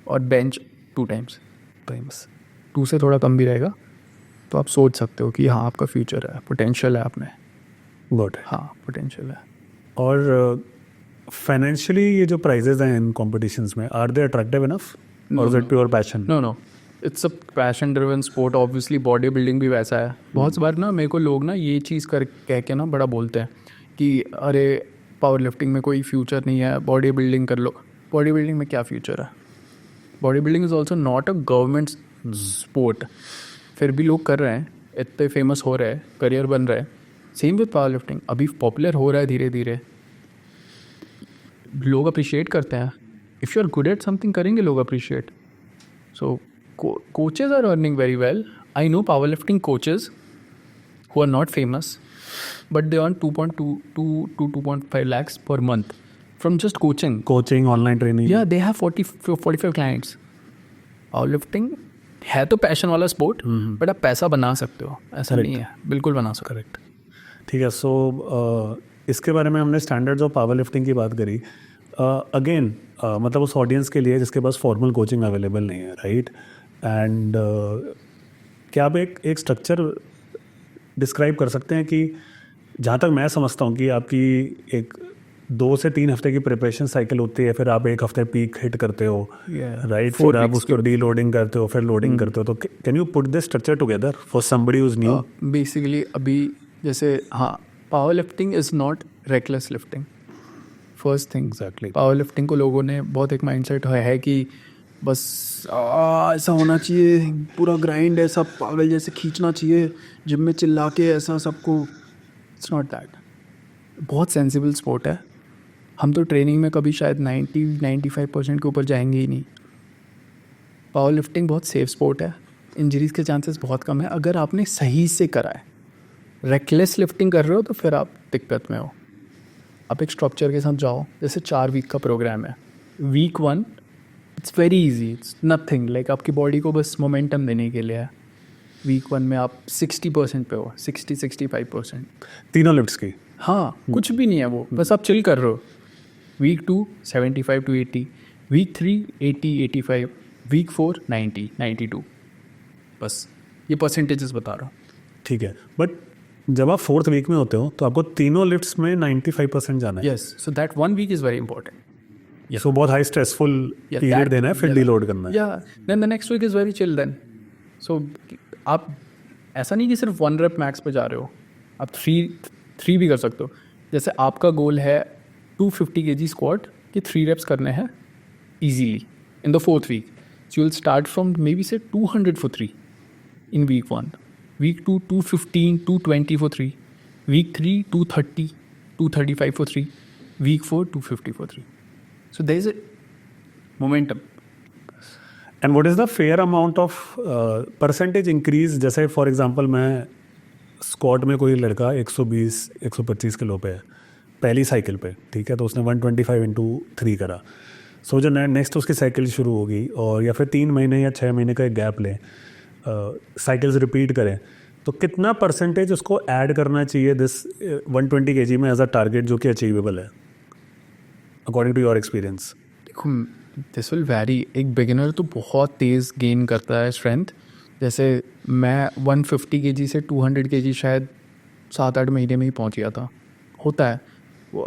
और बेंच 2 times। 2 से थोड़ा कम भी रहेगा तो आप सोच सकते हो कि हाँ आपका फ्यूचर है, पोटेंशियल है आप में। गॉट। हाँ पोटेंशियल है। और फाइनेंशियली ये जो प्राइजेज हैं इन कॉम्पिटिशन्स में, आर दे अट्रैक्टिव इनफ और is it pure passion? No, it's a passion driven sport. Obviously body building भी वैसा है. बहुत बार ना मेरे को लोग ना ये चीज़ कर कह के ना बड़ा बोलते हैं कि अरे पावर लिफ्टिंग में कोई फ्यूचर नहीं है, बॉडी बिल्डिंग कर लो. बॉडी बिल्डिंग में क्या फ्यूचर है? Body building is also not a government sport. फिर भी लोग कर रहे हैं, इतने फेमस हो रहे हैं, करियर बन रहा है. सेम विद पावर लिफ्टिंग, अभी पॉपुलर हो रहा है धीरे धीरे. लोग अप्रिशिएट करते हैं. If you are good at something करेंगे लोग appreciate. So coaches are earning very well. I know powerlifting coaches who are not famous, but they earn 2.2 to 2.5 lakhs per month from just coaching. Coaching, online training. Yeah, they have 45 clients. Powerlifting है तो passion वाला sport, but आप पैसा बना सकते हो, ऐसा नहीं है. बिल्कुल बना सकते. करेक्ट. ठीक है. सो इसके बारे में हमने स्टैंडर्ड्स ऑफ पावर लिफ्टिंग की बात करी. अगेन मतलब उस ऑडियंस के लिए जिसके पास फॉर्मल कोचिंग अवेलेबल नहीं है, राइट? एंड क्या आप एक स्ट्रक्चर डिस्क्राइब कर सकते हैं कि जहाँ तक मैं समझता हूँ कि आपकी एक 2 से 3 हफ्ते की प्रिपरेशन साइकिल होती है, फिर आप 1 हफ्ते पीक हिट करते हो, राइट? फिर आप उसको डी लोडिंग करते हो, फिर लोडिंग करते हो. तो can you put this structure together for somebody who is new? Basically अभी जैसे हाँ, power lifting is not reckless lifting. First thing, exactly. Power lifting को लोगों ने बहुत एक माइंडसेट है कि बस ऐसा होना चाहिए, पूरा ग्राइंड ऐसा पागल जैसे खींचना चाहिए, जिम में चिल्ला के ऐसा सबको. It's not that. बहुत सेंसिबल स्पोर्ट है. हम तो ट्रेनिंग में कभी शायद 90-95% के ऊपर जाएंगे ही नहीं. पावर लिफ्टिंग बहुत सेफ स्पोर्ट है. इंजरीज के चांसेस बहुत कम है अगर आपने सही से करा है. रेकलेस लिफ्टिंग कर रहे हो तो फिर आप दिक्कत में हो. आप एक स्ट्रक्चर के साथ जाओ. जैसे 4 वीक का प्रोग्राम है. Week 1 it's very easy, it's nothing, like आपकी बॉडी को बस मोमेंटम देने के लिए है. वीक 1 में आप 60% पे हो, 60-65%. तीनों लिफ्ट्स की? हाँ, कुछ भी नहीं है वो, बस आप चिल कर रहे हो. Week 2 75-80, week 3 80-85, week 4 90-92. बस ये परसेंटेजेस बता रहा हूँ. ठीक है. बट जब आप 4th वीक में होते हो तो आपको तीनों लिफ्ट्स में 95% जाना है. Yes, so that 1 week is very important. So बहुत हाई स्ट्रेसफुल पीरियड देना है, फिर डीलोड करना है. Yeah then the next week is very chill. Then so आप ऐसा नहीं कि सिर्फ 1 रेप मैक्स पे जा रहे हो, आप 3 भी कर सकते हो. जैसे आपका गोल है 250 kg स्क्वाट कि 3 रेप्स करने हैं easily in the 4th week. So you will start from maybe से 200 for 3 in week 1. Week 2 215 220 for 3. Week 3 230 235 for 3. Week 4 250 for 3. So there is a momentum. And what is the fair amount of percentage increase? जैसे for example मैं squat में कोई लड़का 120-125 kilo पे है पहली cycle पे, ठीक है, तो उसने 125 into 3 करा. सो जो नेक्स्ट उसकी साइकिल शुरू होगी और या फिर 3 महीने या 6 महीने का एक गैप लें, साइकिल्स रिपीट करें, तो कितना परसेंटेज उसको ऐड करना चाहिए दिस 120 kg में एज अ टारगेट जो कि अचीवेबल है अकॉर्डिंग टू योर एक्सपीरियंस? देखो, दिस विल वैरी. एक बिगिनर तो बहुत तेज़ गेन करता है स्ट्रेंथ. जैसे मैं 150 kg से 200 kg शायद 7-8 महीने में ही पहुंच गया था. होता है वो,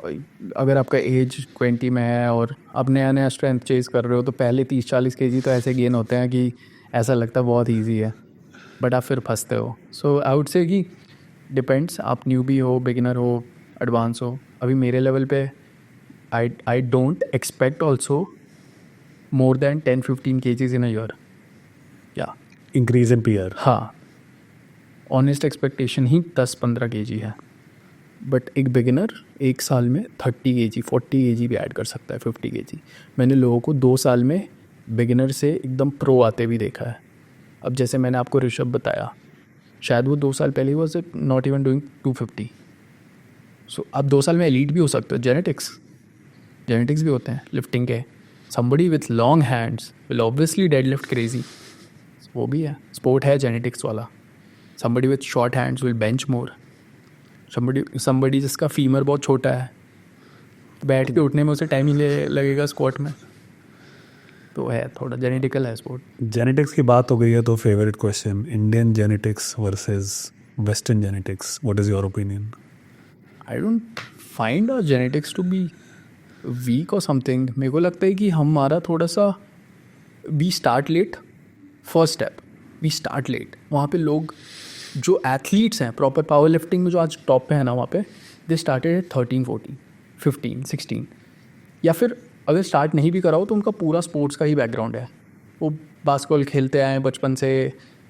अगर आपका एज 20 में है और आप नया नया स्ट्रेंथ चेज कर रहे हो तो पहले 30-40 kg तो ऐसे गेन होते हैं कि ऐसा लगता है बहुत ईजी है, बट आप फिर फंसते हो. सो आई वुड से कि डिपेंड्स, आप न्यूबी हो, बिगिनर हो, एडवांस हो. अभी मेरे लेवल पे I don't expect also more than 10-15 kgs in a year. Yeah. Increase in PR. हाँ, ऑनेस्ट एक्सपेक्टेशन ही 10-15 kg है. बट एक बिगिनर 1 साल में 30 kg 40 kg भी ऐड कर सकता है, 50 kg. मैंने लोगों को 2 साल में बिगिनर से एकदम प्रो आते भी देखा है. अब जैसे मैंने आपको ऋषभ बताया, शायद वो 2 साल पहले वॉज नॉट इवन डूइंग 250. सो आप 2 साल में एलीट भी हो सकते हो. जेनेटिक्स भी होते हैं लिफ्टिंग के. somebody with long hands will obviously deadlift crazy. वो भी है, स्पोर्ट है जेनेटिक्स वाला. somebody with short hands will bench more. somebody जिसका फीमर बहुत छोटा है, बैठ के उठने में उसे टाइम ही लगेगा स्क्वाट में. तो है, थोड़ा जेनेटिकल है स्पोर्ट. जेनेटिक्स की बात हो गई है तो favourite question, Indian genetics versus western genetics, what is your opinion? I don't find our genetics to be weak or something. मेरे को लगता है कि हमारा थोड़ा सा we start late. First step, we start late. वहाँ पे लोग जो एथलीट्स हैं प्रॉपर पावर लिफ्टिंग में जो आज टॉप पे है ना, वहाँ पे दे स्टार्टेड एट 13, 14, 15, 16. या फिर अगर स्टार्ट नहीं भी कराओ तो उनका पूरा स्पोर्ट्स का ही बैकग्राउंड है. वो बास्केटबॉल खेलते आए बचपन से,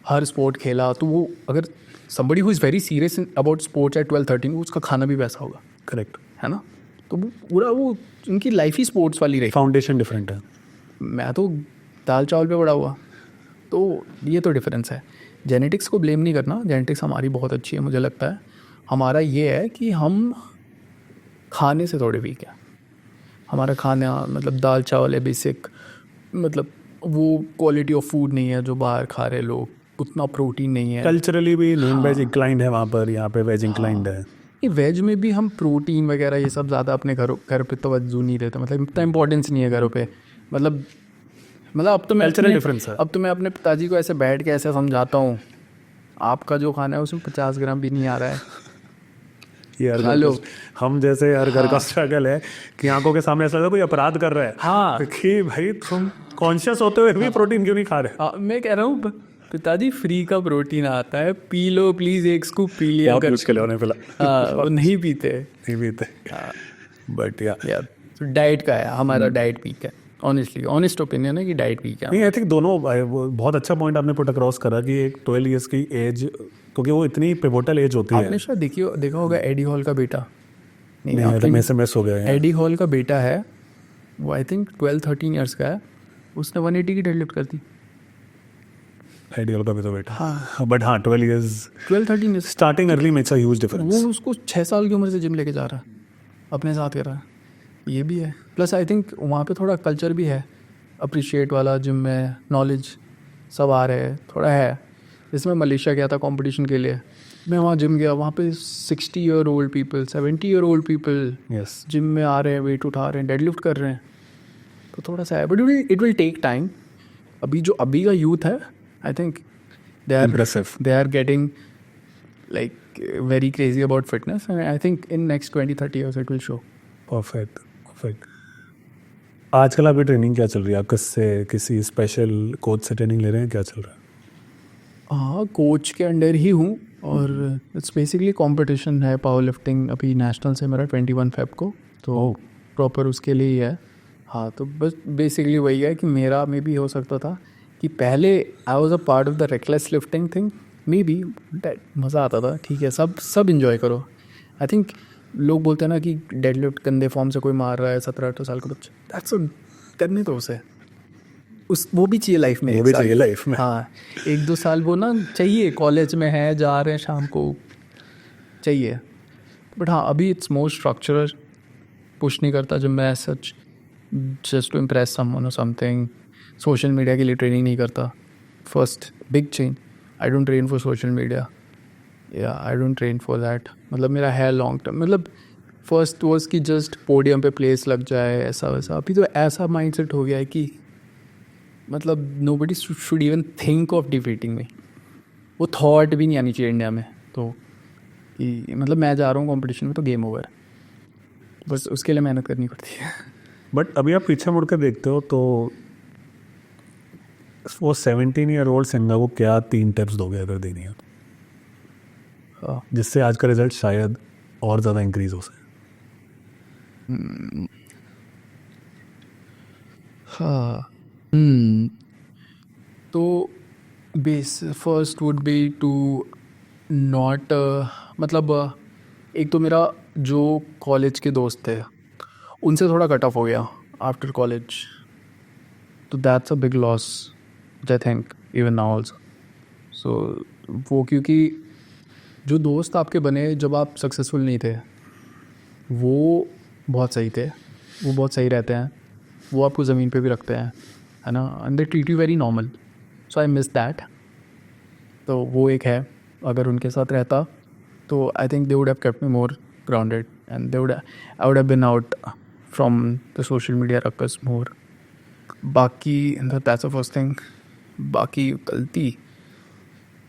हर स्पोर्ट खेला. तो वो अगर somebody who is very serious about sports at 12, 13, उसका खाना भी वैसा होगा. करेक्ट. है ना. तो वो पूरा वो उनकी लाइफ ही स्पोर्ट्स वाली रही. फाउंडेशन डिफरेंट है. मैं तो दाल चावल पे बड़ा हुआ, तो ये तो डिफरेंस है. जेनेटिक्स को ब्लेम नहीं करना, जेनेटिक्स हमारी बहुत अच्छी है मुझे लगता है. हमारा ये है कि हम खाने से थोड़े वीक है. हमारा खाना मतलब दाल चावल है बेसिक, मतलब वो क्वालिटी ऑफ फूड नहीं है जो बाहर खा रहे लोग, उतना प्रोटीन नहीं है. कल्चरली भी नॉन वेज इंक्लाइंड है वहाँ पर, यहाँ पे वेज इंक्लाइंड है. ये वेज में भी हम प्रोटीन वगैरह ये सब ज़्यादा अपने घर पे तवज्जो नहीं देते. मतलब इतना इंपॉर्टेंस नहीं है घरों पे. मतलब अब तो मैं कल्चरल डिफरेंस है. अब तो मैं अपने पिताजी को ऐसे बैठ के ऐसे समझाता हूँ, आपका जो खाना है उसमें 50 ग्राम भी नहीं आ रहा है. ये हम जैसे हर घर का स्ट्रगल है कि आंखों के सामने ऐसा लगता है कोई अपराध कर रहा है. हाँ कि भाई तुम कॉन्शियस होते हुए भी प्रोटीन क्यों नहीं खा रहे. मैं कह रहा हूँ पिताजी फ्री का प्रोटीन आता है, पी लो प्लीज, एक स्कूप पी लिया. बहुत मुश्किल होने फिलहाल. वो नहीं पीते. बट यार तो डाइट का है, हमारा डाइट वीक है. ऑनेस्टली ऑनेस्ट ओपिनियन है कि डाइट वीक है. नहीं, आई थिंक दोनों बहुत अच्छा पॉइंट आपने पुट अक्रॉस करा कि एक 12 ईयर्स की एज, क्योंकि वो इतनी पिवोटल एज होती है. आपने शायद देखा होगा एडी हॉल का बेटा. नहीं, मैं से मिस हो गया. एडी हॉल का बेटा है, वो आई थिंक 12-13 ईयर्स का है. उसने 180 की डेडलिफ्ट कर दी. एडी हॉल का भी तो बेटा. हाँ, बट हाँ 12 years 12-13 years starting early makes a huge difference. वो उसको 6 साल की उम्र से जिम लेके जा रहा है, अपने साथ कर रहा है. ये भी है. प्लस आई थिंक वहाँ पे थोड़ा कल्चर भी है अप्रिशिएट वाला. जिम में नॉलेज सब आ रहे हैं, थोड़ा है. इसमें मलेशिया गया था कंपटीशन के लिए, मैं वहाँ जिम गया, वहाँ पे 60-year-old people, 70-year-old people gym में आ रहे हैं, वेट उठा रहे हैं, डेडलिफ्ट कर रहे हैं. तो थोड़ा सा है, but it will take time. अभी का यूथ है, I think they are getting like very crazy about fitness, and I think in next 20-30 years it will show. Perfect. आजकल आपकी ट्रेनिंग क्या चल रही है? आप किसी स्पेशल कोच से ट्रेनिंग ले रहे हैं? क्या चल रहा है? हाँ, कोच के अंडर ही हूँ, और इट्स बेसिकली कंपटीशन है पावर लिफ्टिंग. अभी नेशनल से मेरा 21 फेब को, तो प्रॉपर उसके लिए ही है. हाँ, तो बस बेसिकली वही है कि मेरा मे भी हो सकता था कि पहले I was a part of the reckless lifting thing, may be मज़ा आता था. ठीक है, सब इन्जॉय करो. आई थिंक लोग बोलते हैं ना कि डेडलिफ्ट गंदे फॉर्म से कोई मार रहा है 17-18 साल का बच्चा, दैट्स करने तो उसे वो भी चाहिए लाइफ में. वो भी चाहिए लाइफ में. हाँ, 1-2 साल वो ना चाहिए. कॉलेज में है, जा रहे हैं शाम को, चाहिए. बट हाँ, अभी इट्स मोर स्ट्रक्चरल. पुश नहीं करता जब मैं such just to impress someone और समथिंग. सोशल मीडिया के लिए ट्रेनिंग नहीं करता. First big change, I don't train for social media, या I don't train for that. मतलब मेरा है लॉन्ग टर्म. मतलब फर्स्ट वॉज कि जस्ट पोडियम पे प्लेस लग जाए, ऐसा वैसा. अभी तो ऐसा माइंडसेट हो गया है कि मतलब nobody should even think of defeating me. वो थॉट भी नहीं आनी चाहिए इंडिया में. तो कि मतलब मैं जा रहा हूँ कंपटीशन में तो गेम ओवर, बस उसके लिए मेहनत करनी पड़ती है. बट अभी आप पीछे मुड़ कर देखते हो तो वो 17-year-old सिंगा को क्या 3 टिप्स दोगे अगर देनी है, जिससे आज का रिजल्ट शायद और ज़्यादा इंक्रीज हो सके? हाँ, तो base first would be to not मतलब एक तो मेरा जो कॉलेज के दोस्त थे उनसे थोड़ा कट ऑफ हो गया आफ्टर कॉलेज. तो that's a big loss I think even now also. So वो क्योंकि जो दोस्त आपके बने जब आप सक्सेसफुल नहीं थे वो बहुत सही थे, वो बहुत सही रहते हैं, वो आपको ज़मीन पे भी रखते हैं, है ना. And they treat you very normal. So I miss that. तो वो एक है. अगर उनके साथ रहता तो I think they would have kept me more grounded, and I would have been out from the social media ruckus more. बाकी दैट्स द फर्स्ट थिंग. बाकी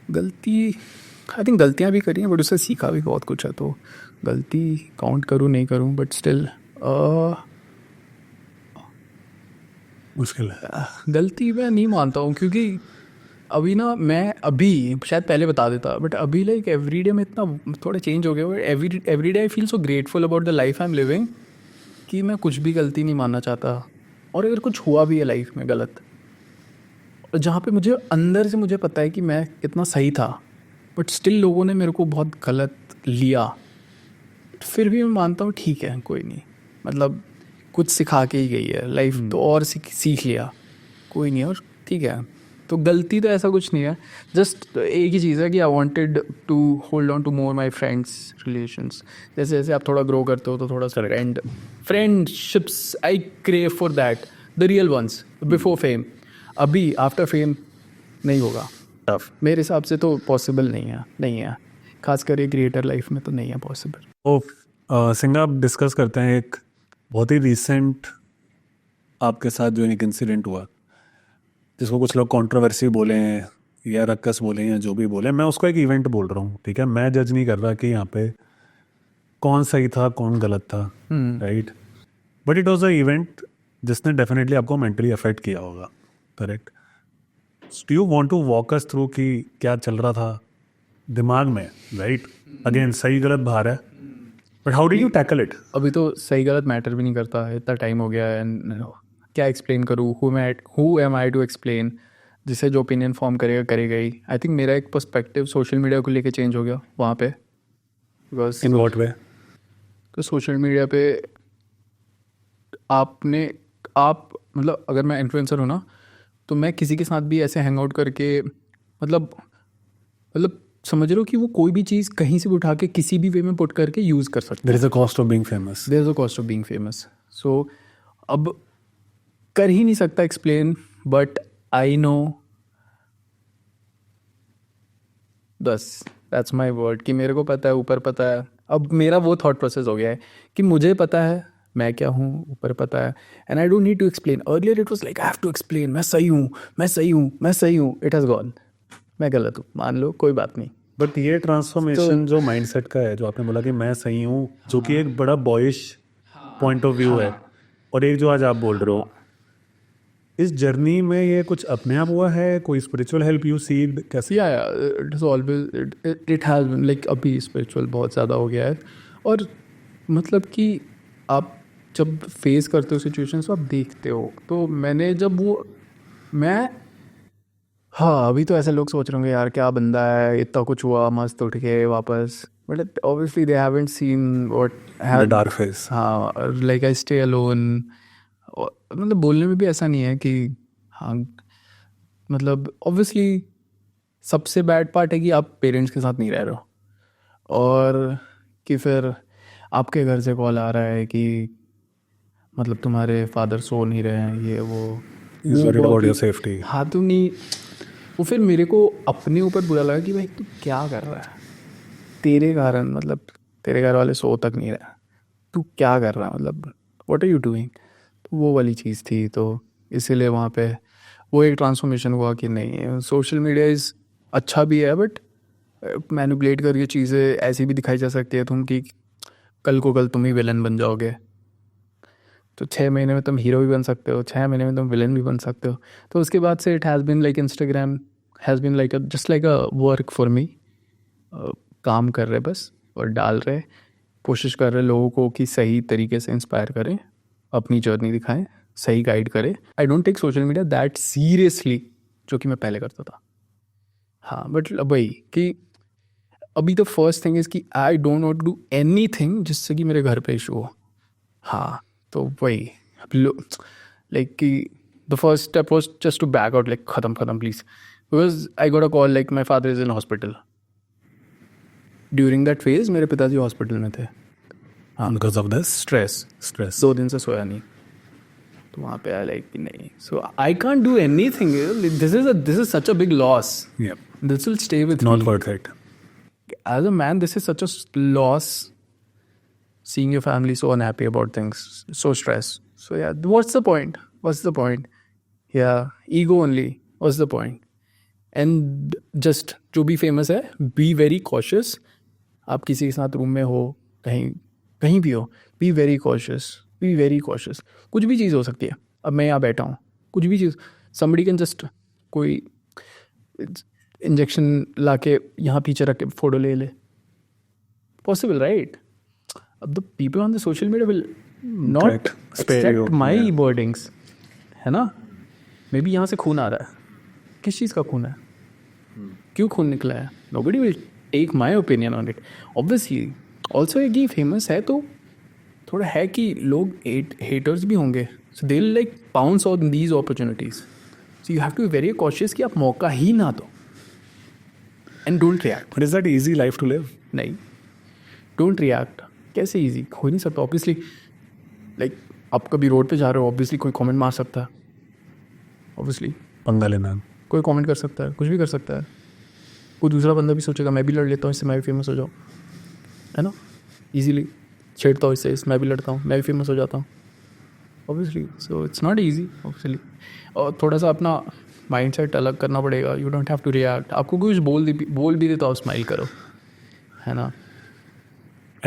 गलती आई थिंक गलतियाँ भी करी हैं, बट उससे सीखा भी बहुत कुछ है. तो गलती काउंट करूँ नहीं करूँ बट स्टिल मुश्किल है। गलती मैं नहीं मानता हूँ क्योंकि अभी ना मैं अभी शायद पहले बता देता बट अभी लाइक एवरीडे में इतना थोड़ा चेंज हो गया everyday I feel so grateful about the life I am living कि मैं कुछ भी गलती नहीं मानना चाहता। और अगर कुछ हुआ भी है लाइफ में गलत और जहाँ पे मुझे अंदर से मुझे पता है कि मैं इतना सही था बट स्टिल लोगों ने मेरे को बहुत गलत लिया, फिर भी मैं मानता हूँ ठीक है कोई नहीं, मतलब कुछ सिखा के ही गई है लाइफ तो और सीख लिया कोई नहीं और ठीक है। तो गलती तो ऐसा कुछ नहीं है, जस्ट एक ही चीज़ है कि I wanted to hold on to more my friends relations. जैसे जैसे आप थोड़ा ग्रो करते हो तो थोड़ा friendships I crave for that, the real ones before fame. अभी आफ्टर फेम नहीं होगा टफ। मेरे हिसाब से तो पॉसिबल नहीं है खासकर ये क्रिएटर लाइफ में तो नहीं है पॉसिबल। तो सिंगा आप डिस्कस करते हैं एक बहुत ही रिसेंट आपके साथ जो एक इंसिडेंट हुआ जिसको कुछ लोग कंट्रोवर्सी बोले या रक्कस बोले या जो भी बोले, मैं उसको एक इवेंट बोल रहा हूँ, ठीक है। मैं जज नहीं कर रहा कि यहाँ पे कौन सही था कौन गलत था, right, but it was a event जिसने डेफिनेटली आपको मेंटली अफेक्ट किया होगा, correct. Do you want to walk us through कि क्या चल रहा था दिमाग में, राइट। अगेन सही गलत बाहर है but how did you tackle it? अभी तो सही गलत मैटर भी नहीं करता है, इतना टाइम हो गया है एंड क्या एक्सप्लेन करूँ, who am I to explain. जिसे जो ओपिनियन फॉर्म करेगा ही। आई थिंक मेरा एक पर्सपेक्टिव सोशल मीडिया को लेके चेंज हो गया वहाँ पे, बिकॉज इन व्हाट वे? तो सोशल मीडिया पे आप मतलब अगर मैं इन्फ्लुएंसर हूँ ना तो मैं किसी के साथ भी ऐसे हैंग आउट करके मतलब समझ रहे हो कि वो कोई भी चीज़ कहीं से भी उठा के किसी भी वे में पुट करके यूज़ कर सकते there is a cost of being famous. There is a cost of being famous. So अब कर ही नहीं सकता एक्सप्लेन बट आई नो, बस दैट्स माई वर्ड कि मेरे को पता है ऊपर पता है। अब मेरा वो थॉट प्रोसेस हो गया है कि मुझे पता है मैं क्या हूँ, ऊपर पता है and I don't need to explain. Earlier it was like I have to explain, मैं सही हूँ। इट हैज़ गॉन, मैं गलत हूँ मान लो कोई बात नहीं। बट ये ट्रांसफॉर्मेशन जो माइंडसेट का है, जो आपने बोला कि मैं सही हूँ, जो कि एक बड़ा बॉयिश पॉइंट ऑफ व्यू है, और एक जो आज आप बोल रहे हो, इस जर्नी में ये कुछ अपने आप हुआ है, कोई स्पिरिचुअल हेल्प यू सी कैसे? Yeah it is always it has been like अभी स्पिरिचुअल बहुत ज़्यादा हो गया है। और मतलब कि आप जब फेस करते हो सिचुएशंस तो आप देखते हो, तो मैंने जब वो हाँ अभी तो ऐसे लोग सोच रहे होंगे यार क्या बंदा है, इतना कुछ हुआ मस्त उठ के वापस, but obviously they haven't seen what dark face. हाँ लाइक आई स्टे अलोन। मतलब बोलने में भी ऐसा नहीं है कि हाँ, मतलब ऑब्वियसली सबसे बैड पार्ट है कि आप पेरेंट्स के साथ नहीं रह रहे हो और कि फिर आपके घर से कॉल आ रहा है कि मतलब तुम्हारे फादर सो नहीं रहे हैं, ये वो अबाउट योर सेफ्टी। हाँ तो नहीं, वो फिर मेरे को अपने ऊपर बुरा लगा कि भाई तू क्या कर रहा है, तेरे कारण मतलब तेरे घर वाले सो तक नहीं रहे, तू क्या कर रहा है, मतलब व्हाट आर यू डूइंग। तो वो वाली चीज़ थी, तो इसीलिए वहाँ पे वो एक ट्रांसफॉर्मेशन हुआ कि नहीं सोशल मीडिया इज़ अच्छा भी है बट मैनिपुलेट करके चीज़ें ऐसी भी दिखाई जा सकती है तुम कि कल को कल तुम ही विलन बन जाओगे। तो 6 महीने में तुम हीरो भी बन सकते हो, 6 महीने में तुम विलन भी बन सकते हो। तो उसके बाद से it has been like Instagram has been like just like a work for me. काम कर रहे बस और डाल रहे, कोशिश कर रहे लोगों को कि सही तरीके से इंस्पायर करें, अपनी जर्नी दिखाएं, सही गाइड करें। I don't take social media that seriously जो कि मैं पहले करता था। हाँ बट वही कि अभी द फर्स्ट थिंग इज़ कि I don't want to do anything जिससे कि मेरे घर पे इशू हो। हाँ तो वही लाइक कि the first step was just to back out, like ख़त्म please, because I got a call like my father is in hospital. During that phase मेरे पिताजी हॉस्पिटल में थे। हाँ बिकॉज ऑफ दिस स्ट्रेस 2 दिन से सोया नहीं, तो वहाँ पे आई लाइक नहीं, so I can't do anything, this is such a big loss, this will stay with not worth it as a man, this is such a loss, seeing your family so unhappy about things, so stressed. So yeah, what's the point? Yeah, ego only. What's the point? And just जो भी famous है, be very cautious. आप किसी के साथ room में हो कहीं कहीं भी हो, B very cautious, B very cautious. कुछ भी चीज़ हो सकती है। अब मैं यहाँ बैठा हूँ, कुछ भी चीज़, समबडी कैन जस्ट कोई इंजेक्शन ला के यहाँ पीछे रख के फ़ोटो ले ले, पॉसिबल राइट? अब the people on the social media will not Correct. Spare you, except my yeah. Wordings, है ना? मे बी यहाँ से खून आ रहा है, किस चीज़ का खून है, क्यों खून निकला है? Nobody will take my opinion on it. Obviously also ये फेमस है तो थोड़ा है कि लोग हेटर्स भी होंगे, so they will like pounce on these opportunities, so you have to be very cautious कि आप मौका ही ना दो, and don't react. But is that easy life to live? नहीं, डोंट रिएक्ट। कैसे इजी? हो नहीं सकता ऑब्वियसली। लाइक आप कभी रोड पे जा रहे हो, ऑब्वियसली कोई कमेंट मार सकता है, ऑब्वियसली पंगा लेना। कोई कमेंट कर सकता है, कुछ भी कर सकता है। कोई दूसरा बंदा भी सोचेगा मैं भी लड़ लेता हूँ इससे, मैं भी फेमस हो जाऊँ, है ना? इजीली छेड़ता हूँ इससे, मैं भी लड़ता हूँ, मैं भी फेमस हो जाता हूँ, obviously. So it's not easy obviously. और थोड़ा सा अपना माइंड सेट अलग करना पड़ेगा। You don't have to react. आपको कुछ बोल भी दे तो आप स्माइल करो, है ना?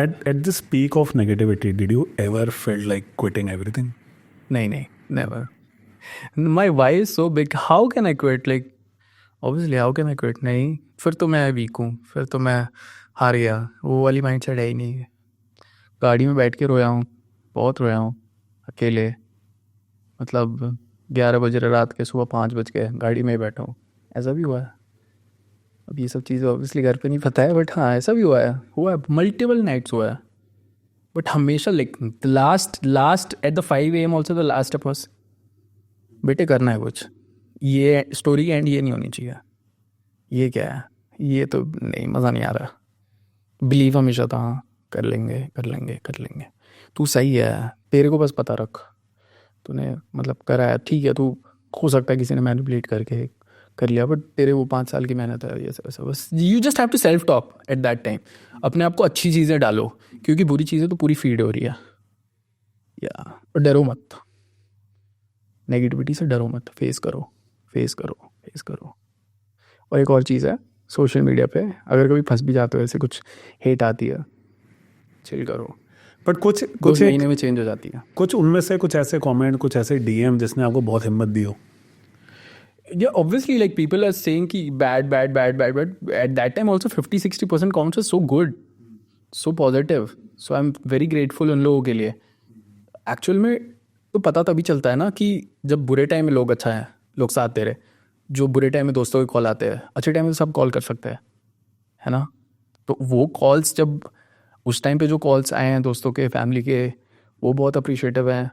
At this peak of negativity, did you ever felt like quitting everything? नहीं, never. My why is so big, how can I quit? Like obviously how can I quit? नहीं, फिर तो मैं वीक हूँ, फिर तो मैं हार गया। वो वाली माइंड सेट है ही नहीं। गाड़ी में बैठ के रोया हूँ, बहुत रोया हूँ अकेले। मतलब 11 बज रहे रात के, सुबह 5 बज के गाड़ी में ही बैठा हूँ, ऐसा भी हुआ है। अब ये सब चीज़ें ऑब्वियसली घर पे नहीं पता है, बट हाँ ऐसा भी हुआ है मल्टीपल नाइट्स हुआ है। बट हमेशा like last at the 5 AM also the last of us, बेटे करना है कुछ, ये स्टोरी एंड ये नहीं होनी चाहिए। ये क्या है? ये तो नहीं, मज़ा नहीं आ रहा। बिलीव हमेशा था, हाँ कर लेंगे। तू सही है, तेरे को बस पता रख, तूने मतलब करा है, ठीक है। तू हो सकता है किसी ने मैनिपुलेट करके कर लिया, बट तेरे वो 5 साल की मेहनत है, ये सब बस। You just have to self talk at that time. अपने आप को अच्छी चीज़ें डालो, क्योंकि बुरी चीज़ें तो पूरी फीड हो रही है। या डरो मत, नेगेटिविटी से डरो मत, फेस करो। और एक और चीज़ है, सोशल मीडिया पे अगर कभी फंस भी जाते हो, ऐसे कुछ हेट आती है, चिल करो, बट कुछ महीने में चेंज हो जाती है। कुछ उनमें से कुछ ऐसे कमेंट, कुछ ऐसे डीएम जिसने आपको बहुत हिम्मत दी हो? Yeah, obviously, like people are saying कि bad. At that time also 50-60% comments were so good, so positive. So I'm very grateful उन लोगों के लिए। Actual में तो पता तभी चलता है ना कि जब बुरे टाइम में लोग अच्छा है, लोग साथ दे रहे। जो बुरे टाइम में दोस्तों के कॉल आते हैं, अच्छे टाइम में तो सब कॉल कर सकते हैं, है ना? तो वो कॉल्स, जब उस टाइम पे जो कॉल्स आए हैं दोस्तों के, फैमिली के, वो बहुत अप्रिशिएटिव हैं।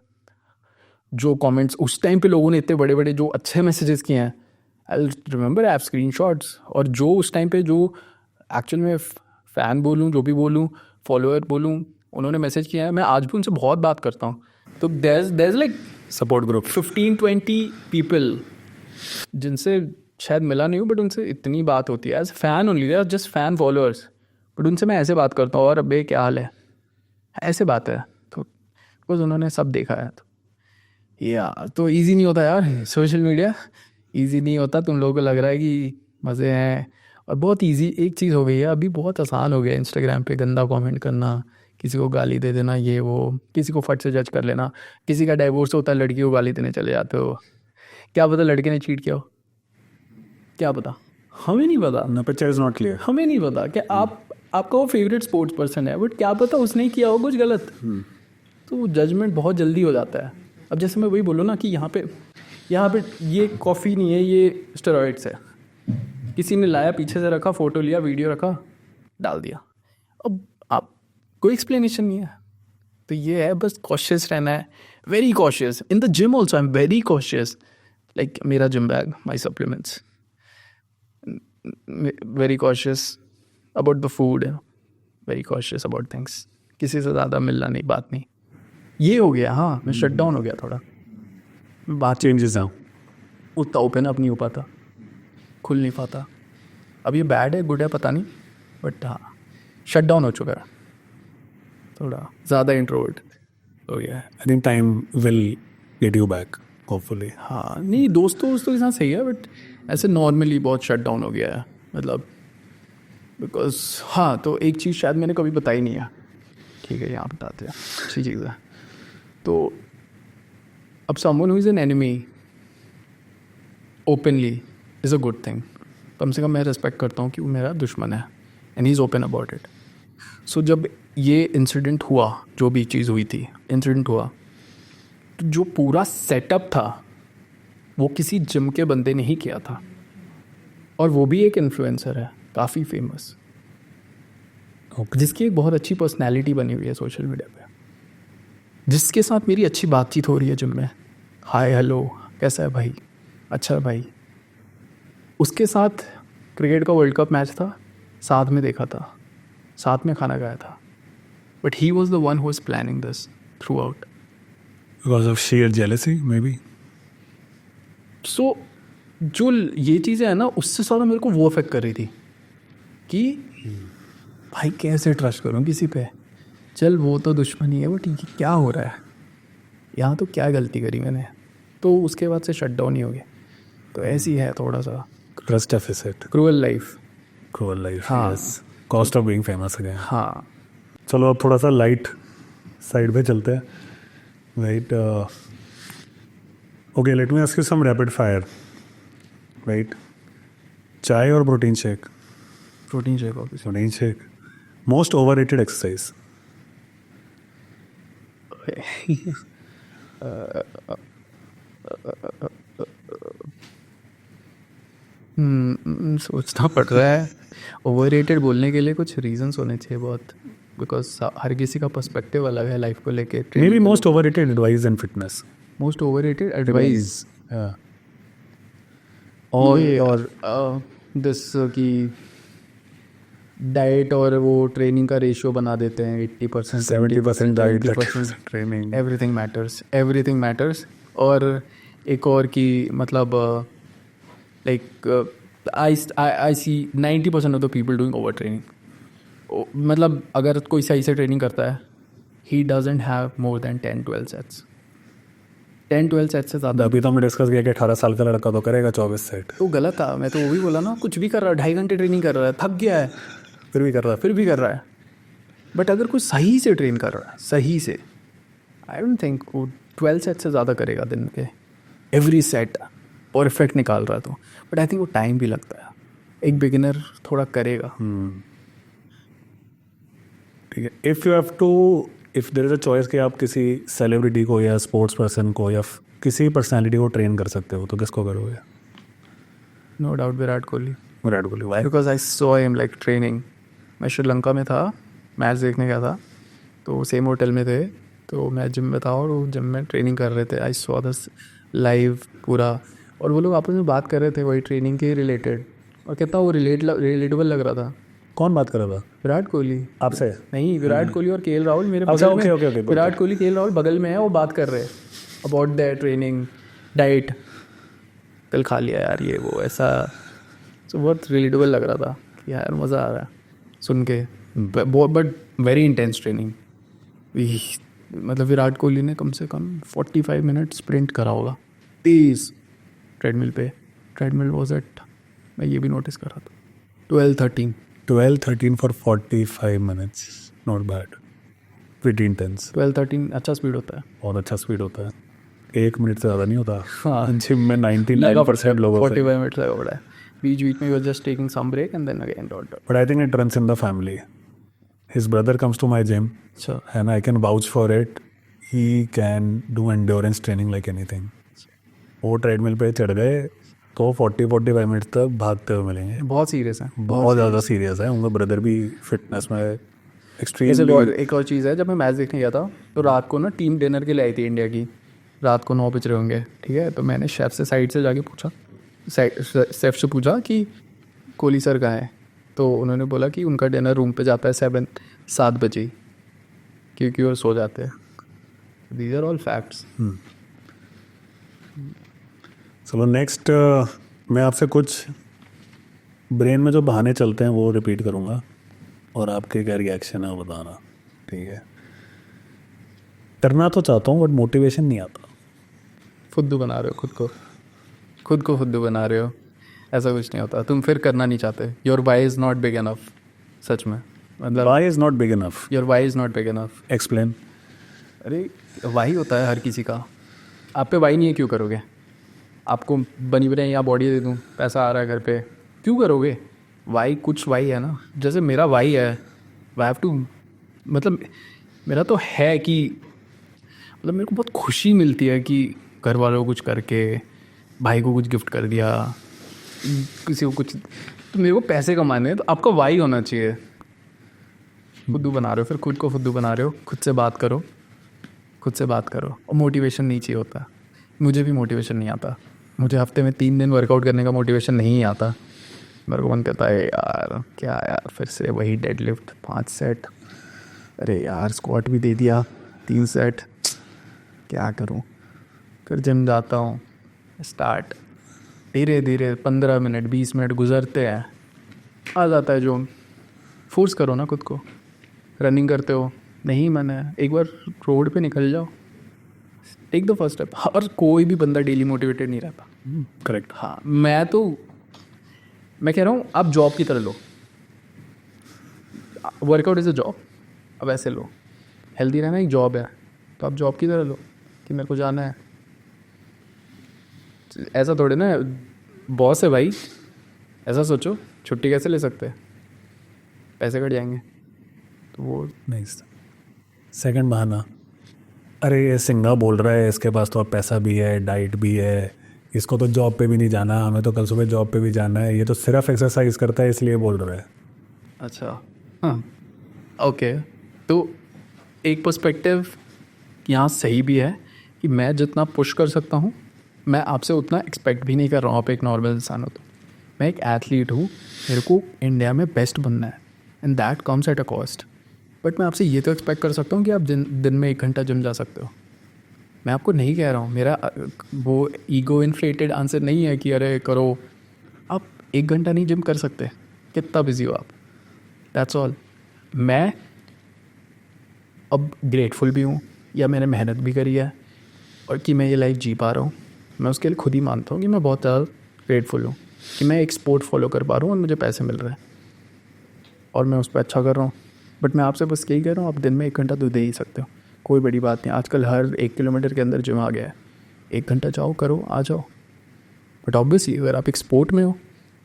जो कमेंट्स उस टाइम पे लोगों ने इतने बड़े बड़े जो अच्छे मैसेजेस किए हैं, आई रिमेंबर, ऐप स्क्रीनशॉट्स। और जो उस टाइम पे जो एक्चुअल में फ़ैन बोलूँ, जो भी बोलूँ, फॉलोअर बोलूँ, उन्होंने मैसेज किया है, मैं आज भी उनसे बहुत बात करता हूँ। तो there is like support group 15-20 people जिनसे शायद मिला नहीं हूँ, बट उनसे इतनी बात होती है as fan only, just fan followers. But उनसे मैं ऐसे बात करता हूँ, और अबे क्या हाल है, ऐसे बात है। तो बिकॉज उन्होंने सब देखा है। तो ईजी नहीं होता यार, सोशल मीडिया ईजी नहीं होता। तुम लोगों को लग रहा है कि मज़े हैं, और बहुत ईजी एक चीज़ हो गई है अभी, बहुत आसान हो गया इंस्टाग्राम पे गंदा कमेंट करना, किसी को गाली दे देना, ये वो, किसी को फट से जज कर लेना। किसी का डाइवोर्स होता है, लड़की को गाली देने चले जाते हो। क्या पता लड़के ने चीट किया हो, क्या पता, हमें नहीं पता। The picture is not clear. हमें नहीं पता कि आपका वो फेवरेट स्पोर्ट्स पर्सन है, बट क्या पता उसने ही किया हो कुछ गलत। तो जजमेंट बहुत जल्दी हो जाता है। अब जैसे मैं वही बोलूँ ना कि यहाँ पे ये कॉफ़ी नहीं है, ये स्टेरॉइड्स है। किसी ने लाया, पीछे से रखा, फ़ोटो लिया, वीडियो रखा, डाल दिया। अब आप कोई एक्सप्लेनेशन नहीं है। तो ये है, बस कॉशियस रहना है, very cautious. In the gym also I am very cautious. Like मेरा gym bag, my supplements, very cautious about the food, very cautious about things. किसी से ज़्यादा मिलना नहीं, बात नहीं। ये हो गया, हाँ मैं शट डाउन हो गया थोड़ा, बात चेंजेस हैं, उतना ओपन अप नहीं हो पाता, खुल नहीं पाता। अब ये बैड है गुड है पता नहीं, बट हाँ शट डाउन हो चुका है, थोड़ा ज़्यादा इंट्रोवर्ट हो गया है। I think time will get you back hopefully. हाँ नहीं, दोस्तों के साथ सही है, बट ऐसे नॉर्मली बहुत शट डाउन हो गया है। मतलब बिकॉज हाँ, तो एक चीज़ शायद मैंने कभी बताई नहीं है ठीक है यहाँ बताते हैं, अच्छी चीज़ है। तो अब someone who is an enemy openly is a good thing. कम से कम मैं रिस्पेक्ट करता हूँ कि वो मेरा दुश्मन है and he is open about it. So जब ये इंसिडेंट हुआ, जो भी चीज़ हुई थी, इंसिडेंट हुआ, तो जो पूरा सेटअप था वो किसी जिम के बंदे ने ही किया था, और वो भी एक इन्फ्लुएंसर है काफ़ी फेमस, जिसकी एक बहुत अच्छी पर्सनैलिटी बनी हुई है सोशल मीडिया पे, जिसके साथ मेरी अच्छी बातचीत हो रही है जिम में, हाय हेलो कैसा है भाई, अच्छा है भाई। उसके साथ क्रिकेट का वर्ल्ड कप मैच था, साथ में देखा था, साथ में खाना खाया था, but he was the one who was planning this throughout. Because of sheer jealousy maybe. So जो ये चीज़ें हैं ना, उससे ज़्यादा मेरे को वो अफेक्ट कर रही थी कि भाई कैसे ट्रस्ट करूँ किसी पे। चल वो तो दुश्मनी है, वो ठीक है, क्या हो रहा है यहाँ, तो क्या गलती करी मैंने। तो उसके बाद से शट डाउन ही हो गया। तो ऐसी है थोड़ा सा trust deficit, cruel life. Cruel life, हाँ। Yes, cost of being famous again. हाँ चलो अब थोड़ा सा लाइट साइड पे चलते हैं, right. Okay, let me ask you some rapid fire, right. चाय और protein shake? Protein shake obviously. Protein shake. Most overrated exercise? सोचना पड़ रहा है। ओवररेटेड बोलने के लिए कुछ रीजंस होने चाहिए बहुत, बिकॉज हर किसी का पर्सपेक्टिव अलग है लाइफ को लेके। May be most overrated advice in fitness. Most overrated advice और दिस की डाइट और वो ट्रेनिंग का रेशियो बना देते हैं 80%, 70% डाइट, 20% ट्रेनिंग। Everything matters. और एक और की मतलब like I see 90% of the people doing over training. मतलब अगर कोई सही से ट्रेनिंग करता है, he doesn't have more than 10-12 sets. 10-12 sets से ज़्यादा अभी तो हमने डिस्कस किया कि 18 साल का लड़का तो करेगा 24 सेट, तो गलत था। मैं तो वो भी बोला ना, कुछ भी कर रहा है, 2.5 घंटे ट्रेनिंग कर रहा है, थक गया है, फिर भी कर रहा है। फिर भी कर रहा है। बट अगर कोई सही से ट्रेन कर रहा है, सही से, आई डोंट थिंक वो 12 सेट से ज़्यादा करेगा दिन के। एवरी सेट परफेक्ट निकाल रहा है तो, बट आई थिंक वो टाइम भी लगता है। एक बिगिनर थोड़ा करेगा। ठीक है। If there is a choice कि आप किसी सेलिब्रिटी को या स्पोर्ट्स पर्सन को या किसी पर्सनालिटी को ट्रेन कर सकते हो, तो किसको करोगे? No doubt Virat Kohli, Virat Kohli. Why? Because I saw him like training. मैं श्रीलंका में था, मैच देखने गया था, तो सेम होटल में थे, तो मैं जिम में था और वो जिम में ट्रेनिंग कर रहे थे। आई सॉ दिस लाइव पूरा, और वो लोग आपस में बात कर रहे थे वही ट्रेनिंग के रिलेटेड, और कितना वो रिलेटेबल लग रहा था। कौन बात कर रहा था विराट कोहली आपसे? नहीं, विराट कोहली और केएल राहुल मेरे अच्छा, बगल में। ओके, विराट कोहली केएल राहुल बगल में है, वो बात कर रहे हैं अबाउट देयर ट्रेनिंग, डाइट, कल खा लिया यार ये वो ऐसा। सो बहुत रिलेटेबल लग रहा था कि यार मज़ा आ रहा है सुन के। But very intense training. मतलब विराट कोहली ने कम से कम 45 मिनट स्प्रिंट करा होगा तेज़ ट्रेडमिल पे। ट्रेडमिल वॉज एट, मैं ये भी नोटिस कर रहा था, 12-13 for 45 minutes, not bad, pretty intense. 12-13 अच्छा स्पीड होता है। बहुत अच्छा स्पीड होता है, 1 मिनट से ज़्यादा नहीं होता। हाँ, जिम में 99% लोगों 45 मिनट्स लगा पड़ा है। बीच में was just taking some break and then again dot. But I think it runs in the family. His brother comes to my gym, अच्छा, and I can vouch for it. He can do endurance training like anything. वो treadmill पे चढ़ गए तो 40-45 minute तक भागते हुए मिलेंगे। बहुत सीरियस है, बहुत ज़्यादा सीरियस है। उनका ब्रदर भी फिटनेस में जैसे एक्सट्रीमली। एक और चीज़ है, जब मैं मैच देखने गया था तो रात को ना टीम डिनर के लिए आई थी इंडिया की, रात को 9 बज रहे होंगे, ठीक है। तो मैंने शेफ से साइड से जाके पूछा, शेफ से पूछा कि कोहली सर कहाँ है, तो उन्होंने बोला कि उनका डिनर रूम पे जाता है 7 बजे ही, क्योंकि वो सो जाते हैं। These are all facts. चलो नेक्स्ट, मैं आपसे कुछ ब्रेन में जो बहाने चलते हैं वो रिपीट करूँगा और आपके क्या रिएक्शन है वो बताना, ठीक है। करना तो चाहता हूँ बट मोटिवेशन नहीं आता। फुद्दू बना रहे हो खुद को फुद्दू बना रहे हो, ऐसा कुछ नहीं होता। तुम फिर करना नहीं चाहते, your why is not big enough, सच में। मतलब why is not big enough, your why is not big enough. Explain. अरे वाई होता है हर किसी का, आप पे वाई नहीं है क्यों करोगे? आपको बनी बनाई या बॉडी दे दूँ, पैसा आ रहा है घर पे, क्यों करोगे? वाई कुछ वाई है ना, जैसे मेरा वाई है, वाई हैव टू, मतलब मेरा तो है कि मतलब मेरे को बहुत खुशी मिलती है कि घर वालों को कुछ करके, भाई को कुछ गिफ्ट कर दिया, किसी को कुछ, तो मेरे को पैसे कमाने हैं, तो आपका वाई होना चाहिए। फुद्दू बना रहे हो, फिर खुद को फुद्दू बना रहे हो, खुद से बात करो, खुद से बात करो। और मोटिवेशन नहीं चाहिए होता, मुझे भी मोटिवेशन नहीं आता, मुझे हफ्ते में 3 दिन वर्कआउट करने का मोटिवेशन नहीं आता। मेरे को मन करता है यार क्या यार, फिर से वही डेडलिफ्ट 5 सेट, अरे यार स्क्वाट भी दे दिया 3 सेट, क्या करूं? फिर जिम जाता हूँ, स्टार्ट, धीरे धीरे 15 मिनट 20 मिनट गुजरते हैं, आ जाता है जो। फोर्स करो ना खुद को। रनिंग करते हो, नहीं मन है, एक बार रोड पे निकल जाओ, टेक द फर्स्ट स्टेप। और कोई भी बंदा डेली मोटिवेटेड नहीं रहता। करेक्ट। हाँ, मैं कह रहा हूँ आप जॉब की तरह लो, वर्कआउट इज़ अ जॉब, अब ऐसे लो। हेल्दी रहना एक जॉब है, तो आप जॉब की तरह लो कि मेरे को जाना है। ऐसा थोड़े ना बॉस है भाई, ऐसा सोचो, छुट्टी कैसे ले सकते हैं, पैसे कट जाएंगे। तो वो नहीं, सेकंड बहाना, अरे ये सिंगा बोल रहा है, इसके पास तो अब पैसा भी है, डाइट भी है, इसको तो जॉब पे भी नहीं जाना, हमें तो कल सुबह जॉब पे भी जाना है, ये तो सिर्फ एक्सरसाइज करता है इसलिए बोल रहा है। अच्छा, हाँ, ओके। तो एक पर्सपेक्टिव यहाँ सही भी है कि मैं जितना पुश कर सकता हूँ, मैं आपसे उतना एक्सपेक्ट भी नहीं कर रहा हूँ। आप एक नॉर्मल इंसान हो, तो मैं एक एथलीट हूँ, मेरे को इंडिया में बेस्ट बनना है, and that comes at a cost. But मैं आपसे ये तो एक्सपेक्ट कर सकता हूँ कि आप दिन में 1 घंटा जिम जा सकते हो। मैं आपको नहीं कह रहा हूँ, मेरा वो ईगो इन्फ्लेटेड आंसर नहीं है कि अरे करो। आप 1 घंटा नहीं जिम कर सकते, कितना बिजी हो आप, दैट्स ऑल। मैं अब ग्रेटफुल भी हूँ, या मैंने मेहनत भी करी है, और कि मैं ये लाइफ जी पा रहा हूँ, मैं उसके लिए खुद ही मानता हूँ कि मैं बहुत ज़्यादा ग्रेटफुल हूँ कि मैं एक स्पोर्ट फॉलो कर पा रहा हूँ और मुझे पैसे मिल रहे हैं और मैं उस पर अच्छा कर रहा हूँ। बट मैं आपसे बस यही कह रहा हूँ, आप दिन में 1 घंटा तो दे ही सकते हो, कोई बड़ी बात नहीं। आजकल हर 1 किलोमीटर के अंदर जिम आ गया है, 1 घंटा जाओ, करो, आ जाओ। बट ऑब्वियसली अगर आप एक स्पोर्ट में हो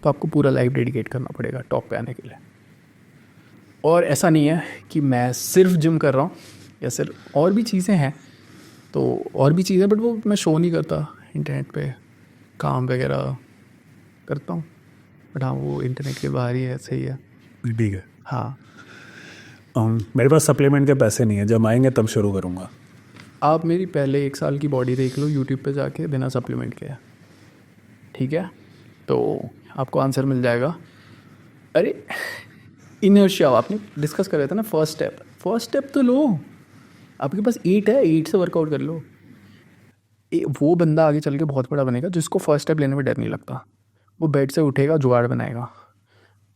तो आपको पूरा लाइफ डेडिकेट करना पड़ेगा टॉप पे आने के लिए। और ऐसा नहीं है कि मैं सिर्फ जिम कर रहा हूँ या सिर्फ, और भी चीज़ें हैं, तो और भी चीज़ें, बट वो मैं शो नहीं करता इंटरनेट पे, काम वगैरह करता हूँ, बट हाँ वो इंटरनेट के बाहर ही है, सही है। ठीक है। हाँ, मेरे पास सप्लीमेंट के पैसे नहीं है, जब आएंगे तब शुरू करूँगा। आप मेरी पहले 1 साल की बॉडी देख लो यूट्यूब पे जाके बिना सप्लीमेंट के, ठीक है, तो आपको आंसर मिल जाएगा। अरे इनर्शिया आपने डिस्कस कर रहे थे ना, फर्स्ट स्टेप तो लो। आपके पास 8 है, 8 से वर्कआउट कर लो। वो बंदा आगे चल के बहुत बड़ा बनेगा जिसको फर्स्ट स्टेप लेने में डर नहीं लगता। वो बेड से उठेगा, जुगाड़ बनाएगा,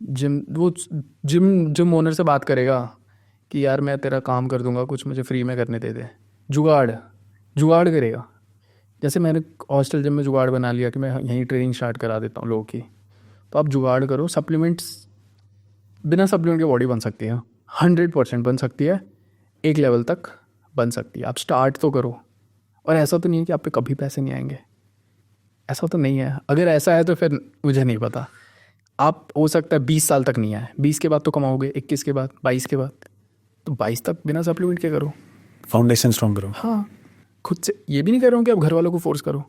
जिम ओनर से बात करेगा कि यार मैं तेरा काम कर दूंगा, कुछ मुझे फ्री में करने दे दे। जुगाड़ करेगा। जैसे मैंने हॉस्टल जिम में जुगाड़ बना लिया कि मैं यहीं ट्रेनिंग स्टार्ट करा देता हूँ लोगों की, तो आप जुगाड़ करो। सप्लीमेंट्स, बिना सप्लीमेंट के बॉडी बन सकती है, 100% बन सकती है, एक लेवल तक बन सकती है। आप स्टार्ट तो करो। और ऐसा तो नहीं है कि आप पे कभी पैसे नहीं आएंगे, ऐसा तो नहीं है। अगर ऐसा है तो फिर मुझे नहीं पता। आप हो सकता है 20 साल तक नहीं आए, 20 के बाद तो कमाओगे, 21 के बाद, 22 के बाद, तो 22 तक बिना सप्लीमेंट के करो, फाउंडेशन स्ट्रॉन्ग करो। हाँ, खुद से। ये भी नहीं कह रहा हूँ कि आप घर वालों को फोर्स करो।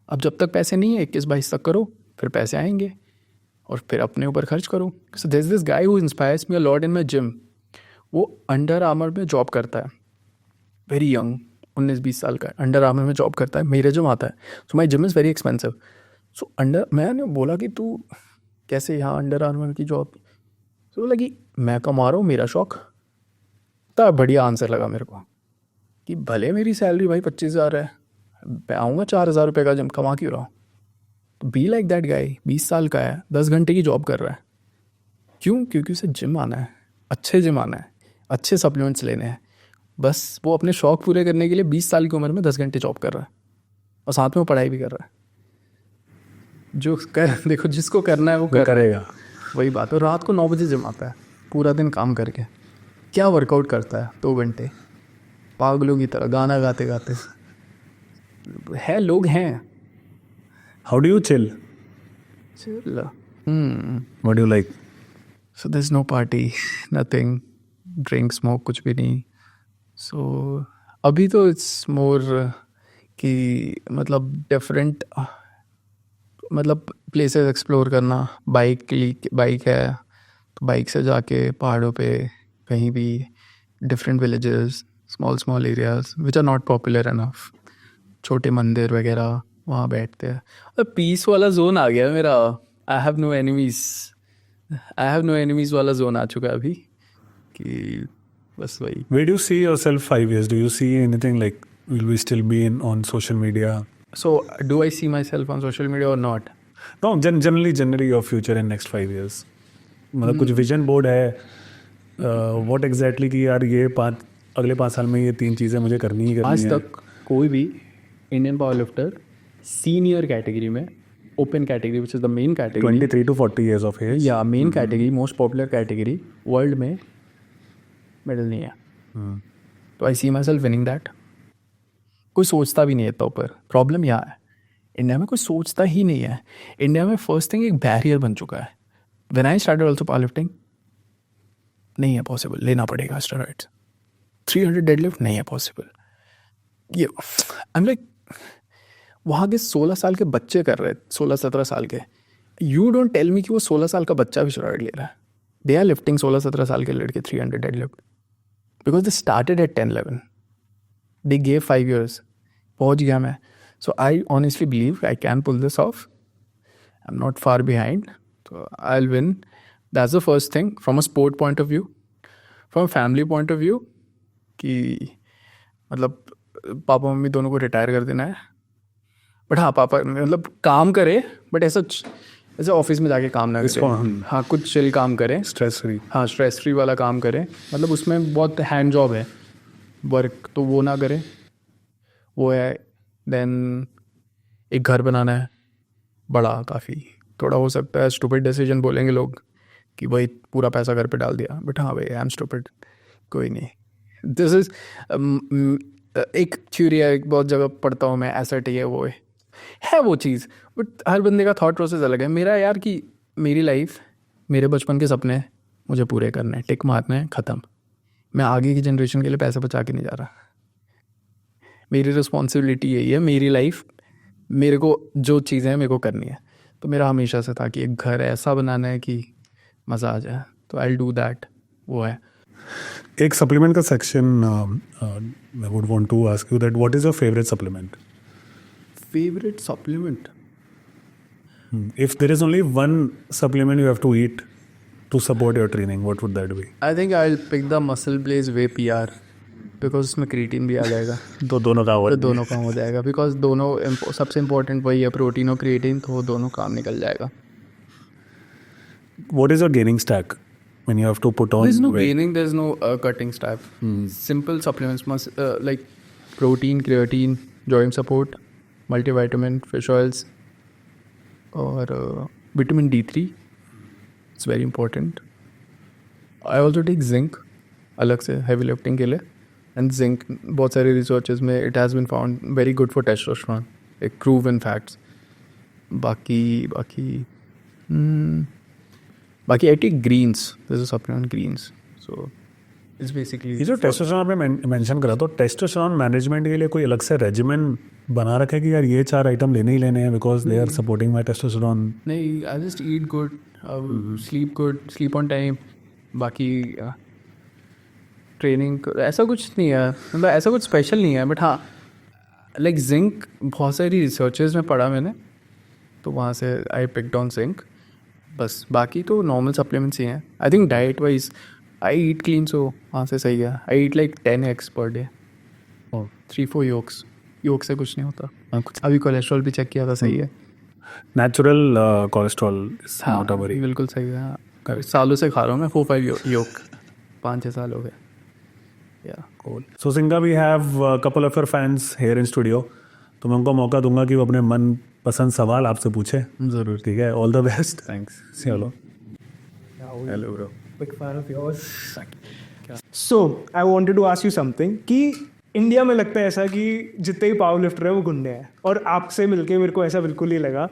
अब जब तक पैसे नहीं है 21-22 तक करो, फिर पैसे आएंगे और फिर अपने ऊपर खर्च करो। So this this guy who inspires me a lot in my gym, वो अंडर आर्मर में जॉब करता है, वेरी यंग, 19-20 साल का है, अंडर आर्मर में जॉब करता है, मेरे जिम आता है। So my gym is very expensive. So मैंने बोला कि तू कैसे यहाँ अंडर आर्मर की जॉब, तो लगी मैं कमा रहा हूँ, मेरा शौक। तब बढ़िया आंसर लगा मेरे को कि भले मेरी सैलरी भाई 25,000 है, मैं आऊँगा 4,000 रुपये का जिम, कमा क्यों रहा हूँ। तो बी लाइक दैट गाय, 20 साल का है, 10 घंटे की जॉब कर रहा है। क्यों? क्योंकि उसे जिम आना है, अच्छे जिम आना है, अच्छे सप्लीमेंट्स लेने हैं। बस वो अपने शौक पूरे करने के लिए 20 साल की उम्र में 10 घंटे जॉब कर रहा है और साथ में वो पढ़ाई भी कर रहा है। देखो जिसको करना है वो करेगा। वही बात है। रात को 9 बजे जिम आता है, पूरा दिन काम करके क्या वर्कआउट करता है 2 घंटे पागलों की तरह गाना गाते गाते है लोग हैं how do you chill? Chill what do you like? So there is no party nothing drink smoke कुछ भी नहीं सो अभी तो इट्स मोर कि मतलब डिफरेंट मतलब प्लेसेस एक्सप्लोर करना बाइक है तो बाइक से जाके पहाड़ों पे कहीं भी different villages small areas which are not popular enough छोटे मंदिर वगैरह वहाँ बैठते हैं और पीस वाला जोन आ गया मेरा आई हैव नो एनिमीज वाला जोन आ चुका है अभी कि बस वही Where do you see yourself 5 years? Do you see anything like will we still be on social media? So do I see myself on social media और not No, generally your future in next 5 years. मतलब कुछ vision board है what exactly कि यार ये अगले 5 साल में ये 3 चीज़ें मुझे करनी ही करनी आज है. तक कोई भी Indian power lifter senior category में open category which is the main category 23 to 40 years of age. या main category most popular category world में मेडल नहीं है तो I see myself winning that कोई सोचता भी नहीं है इतना ऊपर प्रॉब्लम यहाँ है इंडिया में कोई सोचता ही नहीं है इंडिया में फर्स्ट थिंग एक बैरियर बन चुका है when I started also power lifting नहीं है पॉसिबल लेना पड़ेगा स्टेरॉइड्स 300 डेडलिफ्ट नहीं है पॉसिबल ये आई एम लाइक वहाँ के 16 साल के बच्चे कर रहे 16-17 साल के यू डोंट टेल मी कि वो 16 साल का बच्चा भी स्टेरॉइड ले रहा है दे आर लिफ्टिंग 16-17 साल के लड़के 300 deadlift because they started at 10-11 they gave 5 years पहुँच गया मैं so I honestly believe I can pull this off I am not far behind तो I will win that's the first thing from a sport point of view from a family point of view कि मतलब papa mummy दोनों को retire कर देना है but हाँ पापा मतलब काम करे बट ऐसे ऑफिस में जाके काम ना करे हाँ कुछ चिल काम करे स्ट्रेस फ्री. हाँ स्ट्रेस फ्री वाला काम करे मतलब उसमें बहुत हैंड जॉब है वर्क तो वो ना करे वो है देन एक घर बनाना है बड़ा काफ़ी थोड़ा हो सकता है स्टूपिड डिसीजन बोलेंगे लोग कि भाई पूरा पैसा घर पे डाल दिया बट हाँ भाई आई एम स्टूपिड कोई नहीं दिस इज एक थ्योरी है बहुत जगह पढ़ता हूँ मैं एसेट ये वो है वो चीज़ बट हर बंदे का थॉट प्रोसेस अलग है मेरा यार कि मेरी लाइफ मेरे बचपन के सपने मुझे पूरे करने हैं टिक मारने हैं ख़त्म मैं आगे की जनरेशन के लिए पैसे बचा के नहीं जा रहा मेरी रिस्पॉन्सिबिलिटी यही है मेरी लाइफ मेरे को जो चीज़ें हैं मेरे को करनी है तो मेरा हमेशा से था कि एक घर ऐसा बनाना है कि मज़ा आ जाए तो आई विल डू दैट वो है एक सप्लीमेंट का section I would want to ask you that what is your favourite supplement? Favourite supplement If there is only one supplement you have to eat to support your training, what would that be? I think I will pick the muscle blaze whey PR because उसमें creatine भी आ जाएगा तो दोनों का तो दोनों काम हो जाएगा बिकॉज दोनों सबसे इम्पोर्टेंट वही है प्रोटीन और क्रिएटिन तो दोनों काम निकल जाएगा What is your gaining stack when you have to put on There's no weight? gaining, there's no cutting staff. Simple supplements must like protein, creatine, joint support, multivitamin, fish oils, or vitamin D3. It's very important. I also take zinc अलग से heavy lifting के लिए and zinc बहुत सारे researches में it has been found very good for testosterone, like proven facts. बाकी I take greens. There's a supplement greens. So it's basically ये जो टेस्टोस्टेरोन आपने मेंशन करा तो टेस्टोस्टेरोन मैनेजमेंट के लिए कोई अलग से रेजिमेन बना रखा है कि यार ये 4 आइटम लेने ही लेने हैं because they are supporting my testosterone? नहीं I just eat good, sleep on time. बाकी ट्रेनिंग ऐसा कुछ नहीं है मतलब ऐसा कुछ स्पेशल नहीं है बट हाँ लाइक जिंक बहुत सारी रिसर्चेज में पढ़ा मैंने तो वहाँ से आई पिक्ड ऑन जिंक बस बाकी तो नॉर्मल सप्लीमेंट्स ही हैं I think diet wise I eat clean so वहाँ से सही है I eat like 10 eggs per day और 3-4 योग से कुछ नहीं होता अभी कोलेस्ट्रॉल भी चेक किया था सही है नेचुरल कोलेस्ट्रॉल इज हाँ नॉट अ वरी. बिल्कुल सही है हाँ सालों से खा रहा हूँ मैं 4-5 योग 5-6 साल हो गए या Cool. So Singa, we have a couple of your fans here in studio. तो मैं उनको मौका दूंगा कि वो अपने मन पसंद सवाल आपसे पूछे. ज़रूर ठीक है. All the best. थैंक्स चलो. Hello bro Big fan of yours. So I wanted to ask you something कि इंडिया में लगता है ऐसा कि जितने भी पावर लिफ्टर है वो गुंडे हैं, और आपसे मिलके मेरे को ऐसा बिल्कुल नहीं लगा.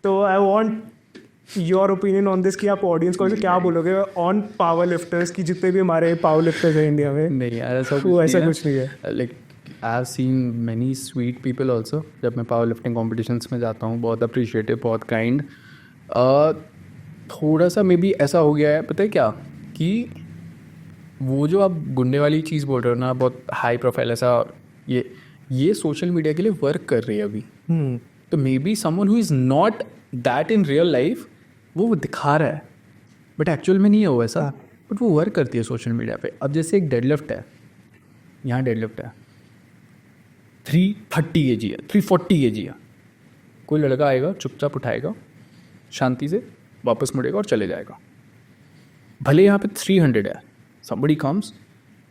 तो I want your opinion on this कि आप ऑडियंस को ऐसे क्या बोलोगे ऑन पावर लिफ्टर्स की, जितने भी हमारे पावर लिफ्टर्स हैं इंडिया में. नहीं यार, ऐसा वो ऐसा कुछ नहीं है. Like I have seen many sweet people also. जब मैं पावर लिफ्टिंग कॉम्पिटिशन्स में जाता हूँ, बहुत अप्रिशिएटिव, बहुत काइंड. थोड़ा सा मे बी ऐसा हो गया है, पता है क्या, कि वो जो आप गुंडे वाली चीज़ बोल रहे हो ना, बहुत हाई प्रोफाइल ऐसा, ये सोशल मीडिया के लिए वर्क कर रही है अभी. तो may be someone who is not that in real life, वो दिखा रहा है बट एक्चुअल में नहीं है वो ऐसा, बट वो वर्क करती है सोशल मीडिया पे. अब जैसे एक डेडलिफ्ट है, यहाँ डेडलिफ्ट है 330 kg है, 340 kg है. कोई लड़का आएगा, चुपचाप उठाएगा, शांति से वापस मुड़ेगा और चले जाएगा. भले यहाँ पे 300 है, somebody comes,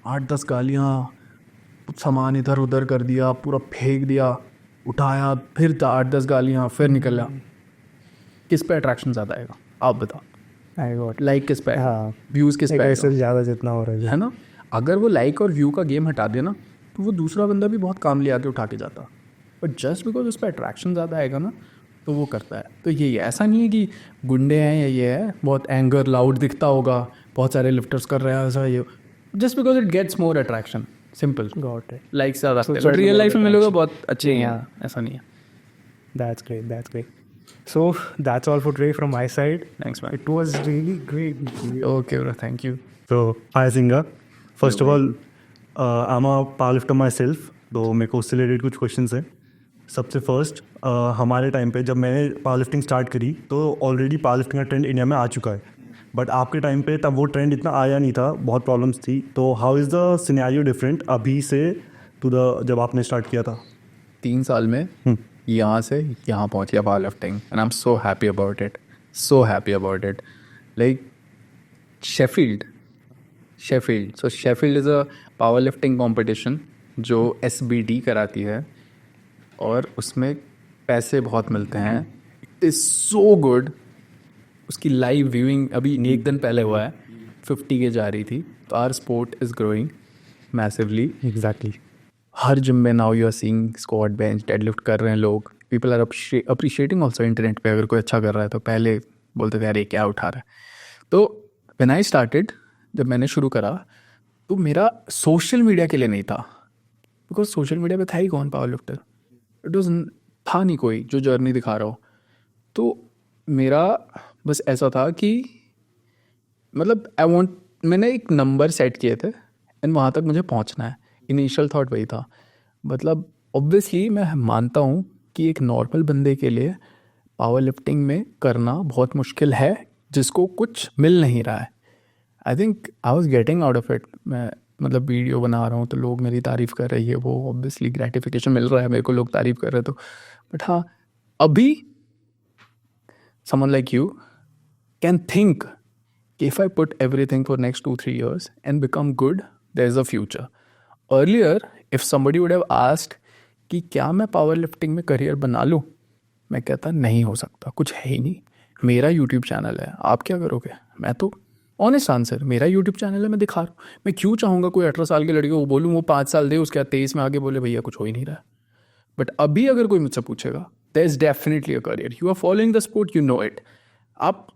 8-10 गालियाँ, सामान इधर उधर कर दिया, पूरा फेंक दिया, उठाया, फिर 8-10 गालियाँ, फिर निकला. किस पे अट्रैक्शन ज़्यादा आएगा आप बताओ? आई गॉट लाइक किस पे, हाँ, व्यूज़ किस पे आएगा? ऐसे ज़्यादा जितना हो रहा है ना. अगर वो लाइक और व्यू का गेम हटा देना तो वो दूसरा बंदा भी बहुत काम ले आके उठा के जाता. बट जस्ट बिकॉज उस पर अट्रैक्शन ज़्यादा आएगा ना, तो वो करता है. तो ये ऐसा नहीं है कि गुंडे हैं या ये है, बहुत एंगर लाउड दिखता होगा, बहुत सारे लिफ्टर्स कर रहे हैं ऐसा, ये just because it gets more attraction. Simple. Got it. Like ज़्यादा So it's रियल लाइफ में more मिलोगे बहुत अच्छे हैं, यहाँ ऐसा नहीं है. That's great. That's great. So that's all for today from my side. Thanks man. It was really great. Okay bro, thank you. So hi Singa, first of all I'm a powerlifter myself, तो मेरे को उससे related कुछ questions हैं. सबसे first, हमारे time पे जब मैंने पावर लिफ्टिंग स्टार्ट करी तो ऑलरेडी पावर लिफ्टिंग का ट्रेंड इंडिया में आ चुका है, बट आपके टाइम पे तब वो ट्रेंड इतना आया नहीं था, बहुत प्रॉब्लम्स थी. तो how is the scenario different अभी से टू द जब आपने स्टार्ट किया था? 3 साल में यहाँ से यहाँ पहुँच गया power lifting, and I am so happy about it, so happy about it. Like Sheffield, so Sheffield is a power lifting competition जो SBD कराती है, और उसमें पैसे बहुत मिलते हैं. It is so good. उसकी लाइव व्यूइंग अभी एक दिन पहले हुआ है, 50 के जा रही थी. तो our sport is growing massively. Exactly. हर जिम में now you are seeing squat, bench, deadlift कर रहे हैं लोग. People are appreciating also. Internet पे अगर कोई अच्छा कर रहा है तो पहले बोलते थे यार ये क्या उठा रहा है. तो व्हेन आई स्टार्टेड, जब मैंने शुरू करा, तो मेरा सोशल मीडिया के लिए नहीं था, बिकॉज सोशल मीडिया पे था ही कौन पावर लिफ्टर. इट वॉज था नहीं कोई जो जर्नी दिखा रहा हो. तो मेरा बस ऐसा था कि मतलब मैंने एक नंबर सेट किए थे एंड वहाँ तक मुझे पहुँचना है. इनिशियल थॉट वही था. मतलब ऑब्वियसली मैं मानता हूँ कि एक नॉर्मल बंदे के लिए पावर लिफ्टिंग में करना बहुत मुश्किल है, जिसको कुछ मिल नहीं रहा है. I think I was getting out of it. मैं मतलब वीडियो बना रहा हूँ तो लोग मेरी तारीफ़ कर रही है, वो ऑब्वियसली ग्रेटिफिकेशन मिल रहा है मेरे को, लोग तारीफ़ कर रहे हैं तो. बट हाँ, अभी someone like you can think if I put everything for next 2-3 years and become good, there is a future. Earlier, if somebody would have asked कि क्या मैं पावर लिफ्टिंग में करियर बना लूँ, मैं कहता नहीं हो सकता, कुछ है ही नहीं. मेरा यूट्यूब चैनल है, आप क्या करोगे? मैं तो ऑनेस्ट आंसर, मेरा यूट्यूब चैनल है, मैं दिखा रहा हूँ. मैं क्यों चाहूँगा कोई 18 साल के लड़के को बोलूँ वो 5 साल दे, उसके बाद 23 में आगे बोले भैया कुछ हो ही नहीं रहा. बट अभी अगर कोई मुझसे पूछेगा, there is definitely a career. You are following the sport, you know it. आप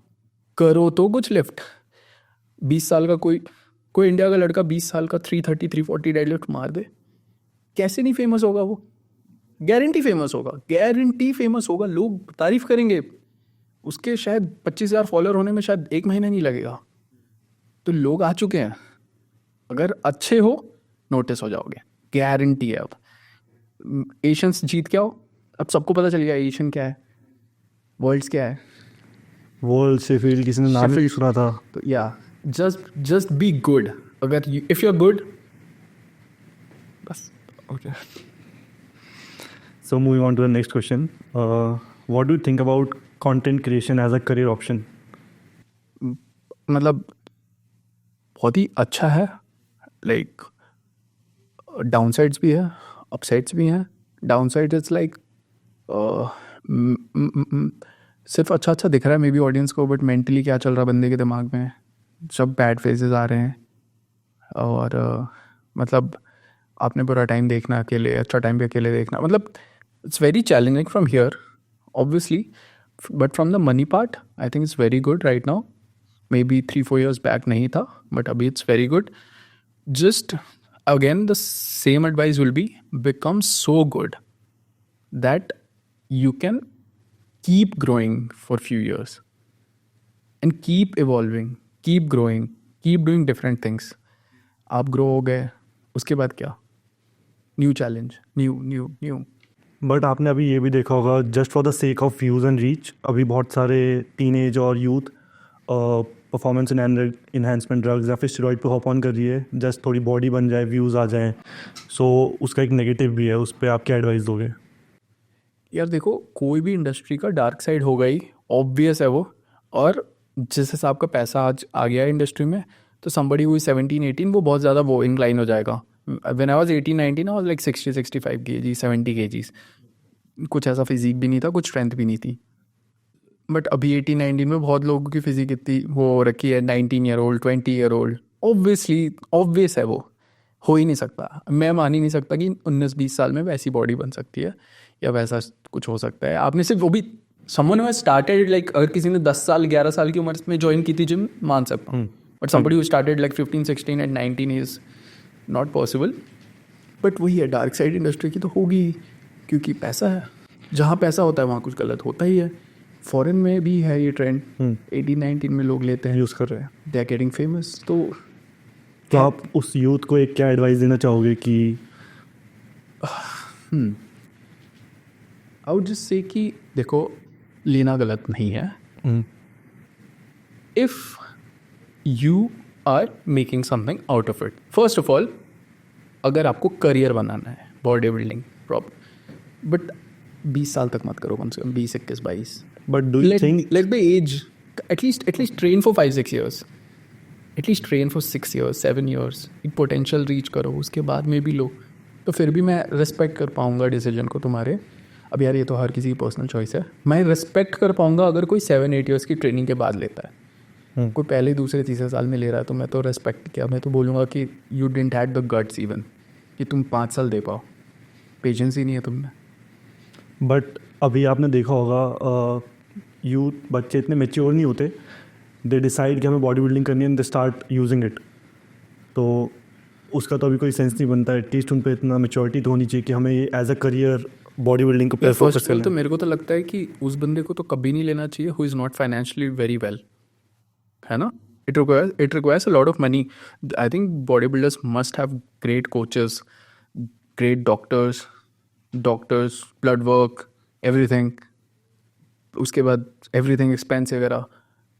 करो तो कुछ लिफ्ट. 20 साल का कोई इंडिया का लड़का 20 साल का 330 340 डेडलिफ्ट मार दे, कैसे नहीं फेमस होगा वो? गारंटी फेमस होगा, गारंटी फेमस होगा. लोग तारीफ करेंगे. उसके शायद 25,000 फॉलोअर होने में शायद 1 महीना नहीं लगेगा. तो लोग आ चुके हैं. अगर अच्छे हो नोटिस हो जाओगे, गारंटी है. अब एशियंस जीत के आओ, अब सबको पता चल गया एशियन क्या है, वर्ल्ड्स क्या है. वर्ल्ड शेफील्ड किसी ने नाम ही सुना था. तो या जस्ट बी गुड. अगर इफ यू आर गुड, बस okay. So moving on to the next question, what do you think about content creation as a career option? मतलब बहुत ही अच्छा है. लाइक डाउनसाइड्स भी है, अपसाइड्स भी हैं. डाउनसाइड इट्स लाइक सिर्फ अच्छा दिख रहा है मे बी ऑडियंस को, बट मेंटली क्या चल रहा है बंदे के दिमाग में सब बैड फेजेस आ रहे हैं और मतलब आपने पूरा टाइम देखना अकेले, अच्छा टाइम भी अकेले देखना, मतलब it's very challenging from here obviously, but from the money part I think it's very good right now. May be 3-4 years back नहीं था, बट अभी it's very good. Just again, the same advice will be become so good that you can keep growing for few years and keep evolving, keep growing, keep doing different things. आप grow हो गए, उसके बाद क्या? New challenge, new. But आपने अभी ये भी देखा होगा, just for the sake of views and reach, अभी बहुत सारे टीनेज और यूथ परफॉर्मेंस इन्हांसमेंट ड्रग्स या फिर स्टेरॉइड पे हॉप ऑन कर रही है, जस्ट थोड़ी बॉडी बन जाए, व्यूज़ आ जाएं. सो उसका एक नेगेटिव भी है, उस पर आप क्या एडवाइस दोगे? यार देखो, कोई भी इंडस्ट्री का डार्क साइड होगा ही, ऑब्वियस है वो. और जिस हिसाब का पैसा आज आ गया है इंडस्ट्री में, तो somebody who is 17-18 वो बहुत ज़्यादा वो इंक्लाइन हो जाएगा. When I was 18-19 I was like 60-65 kg, 70 kgs. कुछ ऐसा फिजिक भी नहीं था, कुछ स्ट्रेंथ भी नहीं थी. बट अभी 18-19 में बहुत लोगों की फिजिक इतनी वो हो रखी है, 19 year old, 20 year old. Obvious है, वो हो ही नहीं सकता. मैं मान ही नहीं सकता कि 19-20 साल में वैसी बॉडी बन सकती है या वैसा कुछ हो सकता है. आपने सिर्फ वो भी someone who has started like, अगर किसी ने 10 साल 11 साल की उम्र में ज्वाइन की थी जिम, मान सकता हूँ. But somebody who started like 15-16 and 19 is not possible. But वही है, डार्क साइड इंडस्ट्री की तो होगी, क्योंकि पैसा है. जहाँ पैसा होता है वहाँ कुछ गलत होता ही है. फॉरेन में भी है ये ट्रेंड, 18-19 में लोग लेते हैं, यूज़ कर रहे हैं, दे आर गेटिंग फेमस. तो आप उस यूथ को एक क्या एडवाइस देना चाहोगे कि आई वुड जस्ट से कि देखो, लेना गलत नहीं है if you are making something out of it. First of all, अगर आपको करियर बनाना है बॉडी बिल्डिंग प्रॉपर, बट 20 साल तक मत करो, कम से कम 20, 21, 22. But do you think Let the age, at least train for 5-6 years, at least train for 6 years, 7 years, एक potential reach करो, उसके बाद में भी लो, तो फिर भी मैं रिस्पेक्ट कर पाऊँगा डिसीजन को तुम्हारे. अब यार ये तो हर किसी की पर्सनल चॉइस है. मैं रिस्पेक्ट कर पाऊँगा अगर कोई 7-8 years की ट्रेनिंग के बाद लेता है. कोई पहले दूसरे तीसरे साल में ले रहा है तो मैं तो रेस्पेक्ट किया, मैं तो बोलूँगा कि you didn't had the guts even कि तुम 5 साल दे पाओ. पेशेंस ही नहीं है तुम में. बट अभी आपने देखा होगा, यूथ बच्चे इतने मेच्योर नहीं होते, दे डिसाइड कि हमें बॉडी बिल्डिंग करनी है and they start using it. तो उसका तो अभी कोई सेंस नहीं बनता. एटलीस्ट उन पर इतना मेच्योरिटी तो होनी चाहिए कि हमें ये as a career bodybuilding को पे फोकस करना. तो मेरे को तो लगता है कि उस बंदे को तो कभी नहीं लेना चाहिए who is not financially very well, है ना. It requires a lot of money. I think bodybuilders must have great coaches, great doctors, blood work, everything. उसके बाद everything expense वगैरह.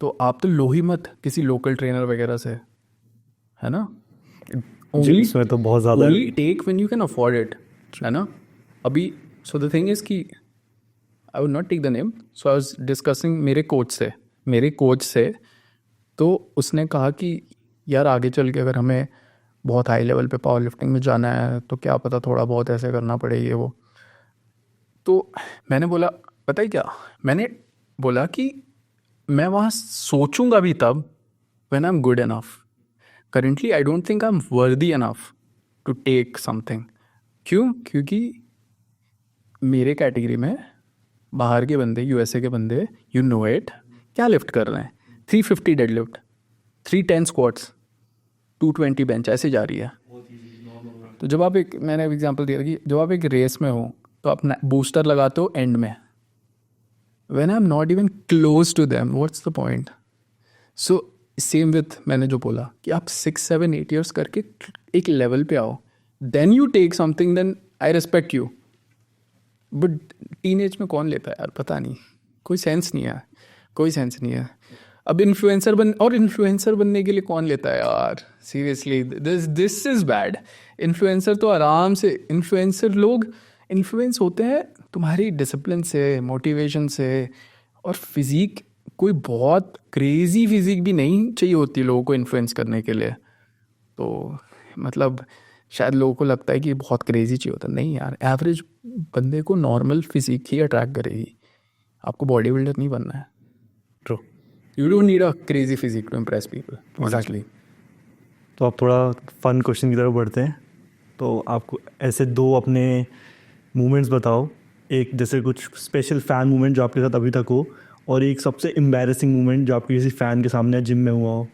तो आप तो लो ही मत किसी लोकल ट्रेनर वगैरह से, है ना. इसमें तो बहुत ज़्यादा only take when you can afford it, है ना. अभी so the thing is कि I would not take the name. So I was discussing मेरे कोच से तो उसने कहा कि यार आगे चल के अगर हमें बहुत हाई लेवल पे पावर लिफ्टिंग में जाना है तो क्या पता थोड़ा बहुत ऐसे करना पड़े ये वो. तो मैंने बोला, पता ही क्या, मैंने बोला कि मैं वहाँ सोचूंगा भी तब when I am good enough. Currently I don't think I am worthy enough to take something. क्योंकि मेरे कैटेगरी में बाहर के बंदे, यूएसए के बंदे, यू नो इट, क्या लिफ्ट कर रहे हैं. 350 डेडलिफ्ट, 310 स्क्वाट्स, 220 बेंच, ऐसे जा रही है. तो जब आप मैंने एग्जांपल दिया कि जब आप एक रेस में हो तो आप बूस्टर लगाते हो एंड में. When I am not even close to them, what's the point. So same with मैंने जो बोला कि आप 6-7-8 years करके एक लेवल पे आओ, then you take something, then I respect you. But teenage में कौन लेता है यार, पता नहीं, कोई सेंस नहीं है. अब इन्फ्लुएंसर बनने के लिए कौन लेता है यार, seriously. This is bad. Influencer तो आराम से, लोग इन्फ्लुएंस होते हैं तुम्हारी डिसिप्लिन से, मोटिवेशन से, और फिज़िक कोई बहुत क्रेज़ी फिज़िक भी नहीं चाहिए होती लोगों को इन्फ्लुएंस करने के लिए. तो मतलब शायद लोगों को लगता है कि बहुत क्रेज़ी चाहिए होता है. नहीं यार, एवरेज बंदे को नॉर्मल फिज़िक ही अट्रैक्ट करेगी. आपको बॉडी बिल्डर नहीं बनना है. True. You don't need a crazy physique to impress people, honestly. तो आप थोड़ा फन क्वेश्चन की तरफ बढ़ते हैं. तो आपको ऐसे 2 अपने मोमेंट्स बताओ. एक जैसे कुछ स्पेशल फ़ैन मोमेंट जो आपके साथ अभी तक हो, और एक सबसे एम्बैरेसिंग मोमेंट जो आपके किसी फ़ैन के सामने जिम में हुआ हो.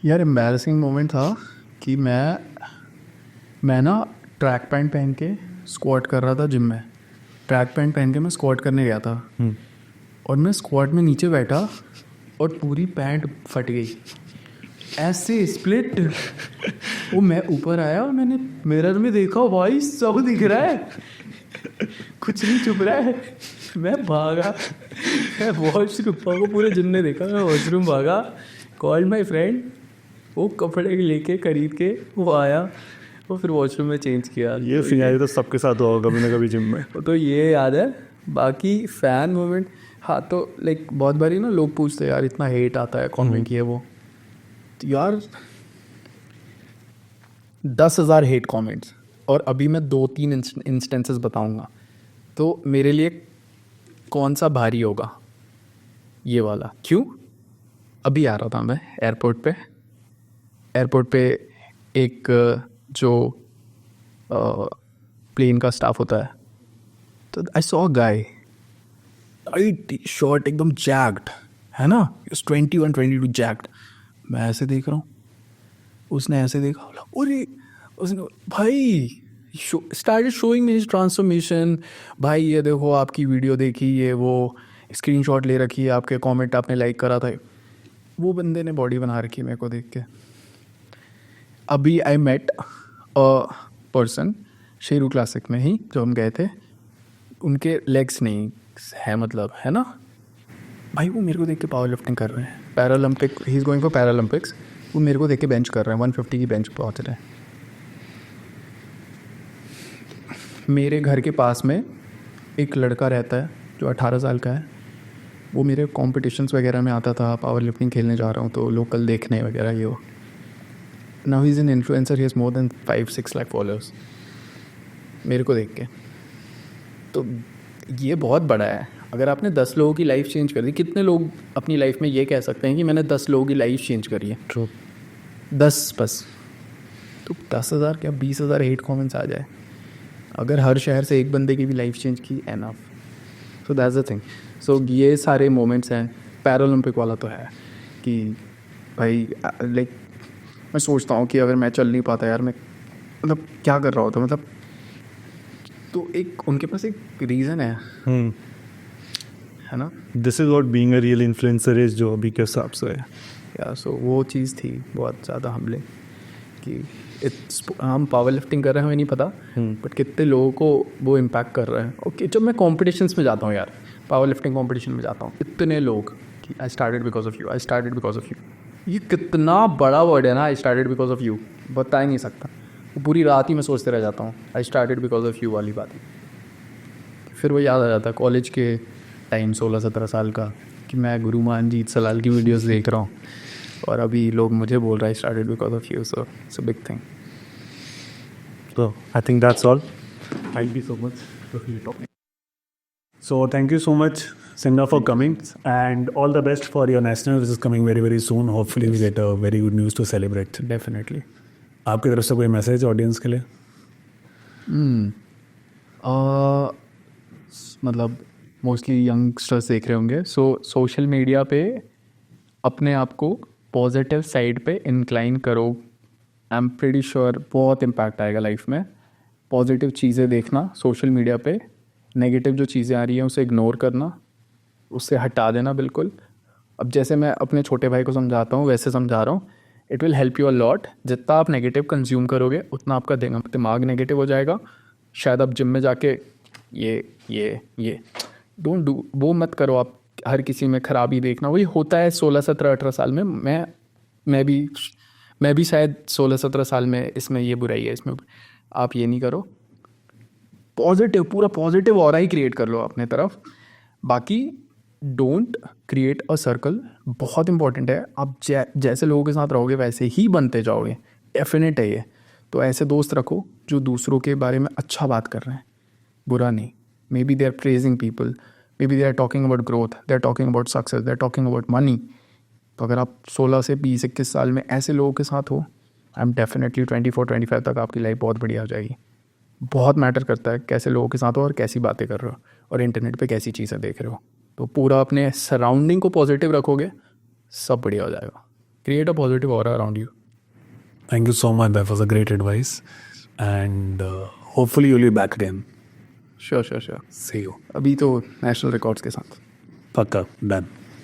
यार एम्बैरेसिंग मोमेंट था कि मैं ना ट्रैक पैंट पहन के स्क्वाट कर रहा था जिम में. ट्रैक पैंट पहन के मैं स्क्वाट करने गया था और मैं स्क्वाट में नीचे बैठा और पूरी पैंट फट गई ऐसे स्प्लिट. वो मैं ऊपर आया और मैंने मिरर में देखा, भाई सब दिख रहा है, कुछ नहीं छुप रहा है. मैं भागा, मैं वॉशरूम को पूरे जिम ने देखा, मैं वॉशरूम भागा, कॉल्ड माई फ्रेंड, वो कपड़े लेके खरीद के वो आया और फिर वॉशरूम में चेंज किया. ये सिनेरियो तो सबके साथ हुआ कभी ना कभी जिम में. तो ये याद है. बाकी फ़ैन मोमेंट, हाँ तो लाइक बहुत बारी ना लोग पूछते हैं यार इतना हेट आता है कौन में किए वो. तो यार 10,000 हेट कमेंट्स और अभी मैं 2-3 इंस्टेंसेस बताऊंगा. तो मेरे लिए कौन सा भारी होगा, ये वाला. क्यों? अभी आ रहा था मैं एयरपोर्ट पे एक जो प्लेन का स्टाफ होता है, तो आई सॉ गाय शॉर्ट एकदम जैक्ड है ना, 21-22 जैक्ड. मैं ऐसे देख रहा हूँ, उसने ऐसे देखा, अरे उसने भाई started showing me his transformation. भाई ये देखो आपकी वीडियो देखी, ये वो स्क्रीनशॉट ले रखी है, आपके कमेंट आपने लाइक करा था. वो बंदे ने बॉडी बना रखी है मेरे को देख के. अभी I met a person Sheru classic में ही जो हम गए थे, उनके लेग्स नहीं है, मतलब है ना भाई, वो मेरे को देख के पावर लिफ्टिंग कर रहे हैं. Paralympic, he is going for Paralympics. वो मेरे को देख के बेंच कर रहे हैं, 150 की बेंच पहुँच रहे हैं. मेरे घर के पास में एक लड़का रहता है जो 18 साल का है. वो मेरे कॉम्पिटिशन्स वगैरह में आता था, पावर लिफ्टिंग खेलने जा रहा हूँ तो लोकल देखने वगैरह ये वो. Now he is an influencer, he has more than 5-6 lakh followers मेरे को देख के. तो ये बहुत बड़ा है. अगर आपने 10 लोगों की लाइफ चेंज कर दी, कितने लोग अपनी लाइफ में ये कह सकते हैं कि मैंने 10 लोगों की लाइफ चेंज करी है? 10 बस. तो 10,000 क्या 20,000 हेट कमेंट्स आ जाए, अगर हर शहर से एक बंदे की भी लाइफ चेंज की, enough. So that's the thing. So ये सारे मोमेंट्स हैं. पैरालंपिक वाला तो है कि भाई लाइक मैं सोचता हूँ कि अगर मैं चल नहीं पाता यार, मैं मतलब क्या कर रहा होता, मतलब तो एक उनके पास एक रीज़न है ना. This is what being a real influencer is, जो अभी के हिसाब से है. या सो वो चीज़ थी बहुत ज़्यादा हमले कि हम पावर लिफ्टिंग कर रहे हैं हमें नहीं पता, बट कितने लोगों को वो इम्पैक्ट कर रहा है. ओके, जब मैं कॉम्पिटिशन्स में जाता हूँ यार, पावर लिफ्टिंग कॉम्पिटिशन में जाता हूँ, इतने लोग कि I started because of you, I started because of you. ये कितना बड़ा वर्ड है ना, I started because of you, बता ही नहीं सकता. वो पूरी रात ही मैं सोचते रह जाता हूँ I started because of you वाली बात. फिर वो याद आ जाता है कॉलेज के टाइम 16-17 साल का कि मैं गुरु मानजीत सलाल की वीडियोस देख रहा हूँ और अभी लोग मुझे बोल रहे हैं I started because of you. So it's a big thing. So I think that's all. Thank you so much for your talking. So thank you so much, Singha, for coming, and all the best for your national, which is coming very very soon. Hopefully we get a very good news to celebrate. Definitely. आपकी तरफ से कोई message audience के लिए? मतलब mostly youngsters देख रहे होंगे, सो सोशल मीडिया पे अपने आप को पॉजिटिव साइड पे इंक्लाइन करो. आई एम प्रीटी श्योर बहुत इम्पैक्ट आएगा लाइफ में. पॉजिटिव चीज़ें देखना सोशल मीडिया पे, नेगेटिव जो चीज़ें आ रही हैं उसे इग्नोर करना, उससे हटा देना बिल्कुल. अब जैसे मैं अपने छोटे भाई को समझाता हूँ वैसे समझा रहा हूँ. It will help you a lot. जितना आप नेगेटिव कंज्यूम करोगे उतना आपका दिमाग नेगेटिव हो जाएगा. शायद आप जिम में जाके ये डोंट डू, वो मत करो आप. हर किसी में खराबी देखना, वही होता है 16-17-18 साल में. मैं भी शायद 16-17 साल में इसमें ये बुराई है इसमें. आप ये नहीं करो. पॉजिटिव, पूरा पॉजिटिव ऑरा ही क्रिएट कर लो अपने तरफ. बाकी डोंट क्रिएट अ सर्कल, बहुत इंपॉर्टेंट है. आप जैसे लोगों के साथ रहोगे वैसे ही बनते जाओगे, डेफिनेट है ये. तो ऐसे दोस्त रखो जो दूसरों के बारे में अच्छा बात कर रहे हैं, बुरा नहीं. Maybe they are praising people, maybe they are talking about growth, they are talking about success, they are talking about money. तो अगर आप 16 से 20-21 साल में ऐसे लोगों के साथ हो, आई एम डेफिनेटली 24-25 तक आपकी लाइफ बहुत बढ़िया हो जाएगी। बहुत मैटर करता है कैसे लोगों के साथ हो और कैसी बातें कर रहे हो और इंटरनेट पे कैसी चीज़ें देख रहे हो। तो पूरा अपने सराउंडिंग को पॉजिटिव रखोगे, सब बढ़िया हो जाएगा। Create a positive aura around you. Thank you so much. That was a great advice. And hopefully you'll be back again. Sure. See you. अभी तो नेशनल रिकॉर्ड्स के साथ। Pakka. Done.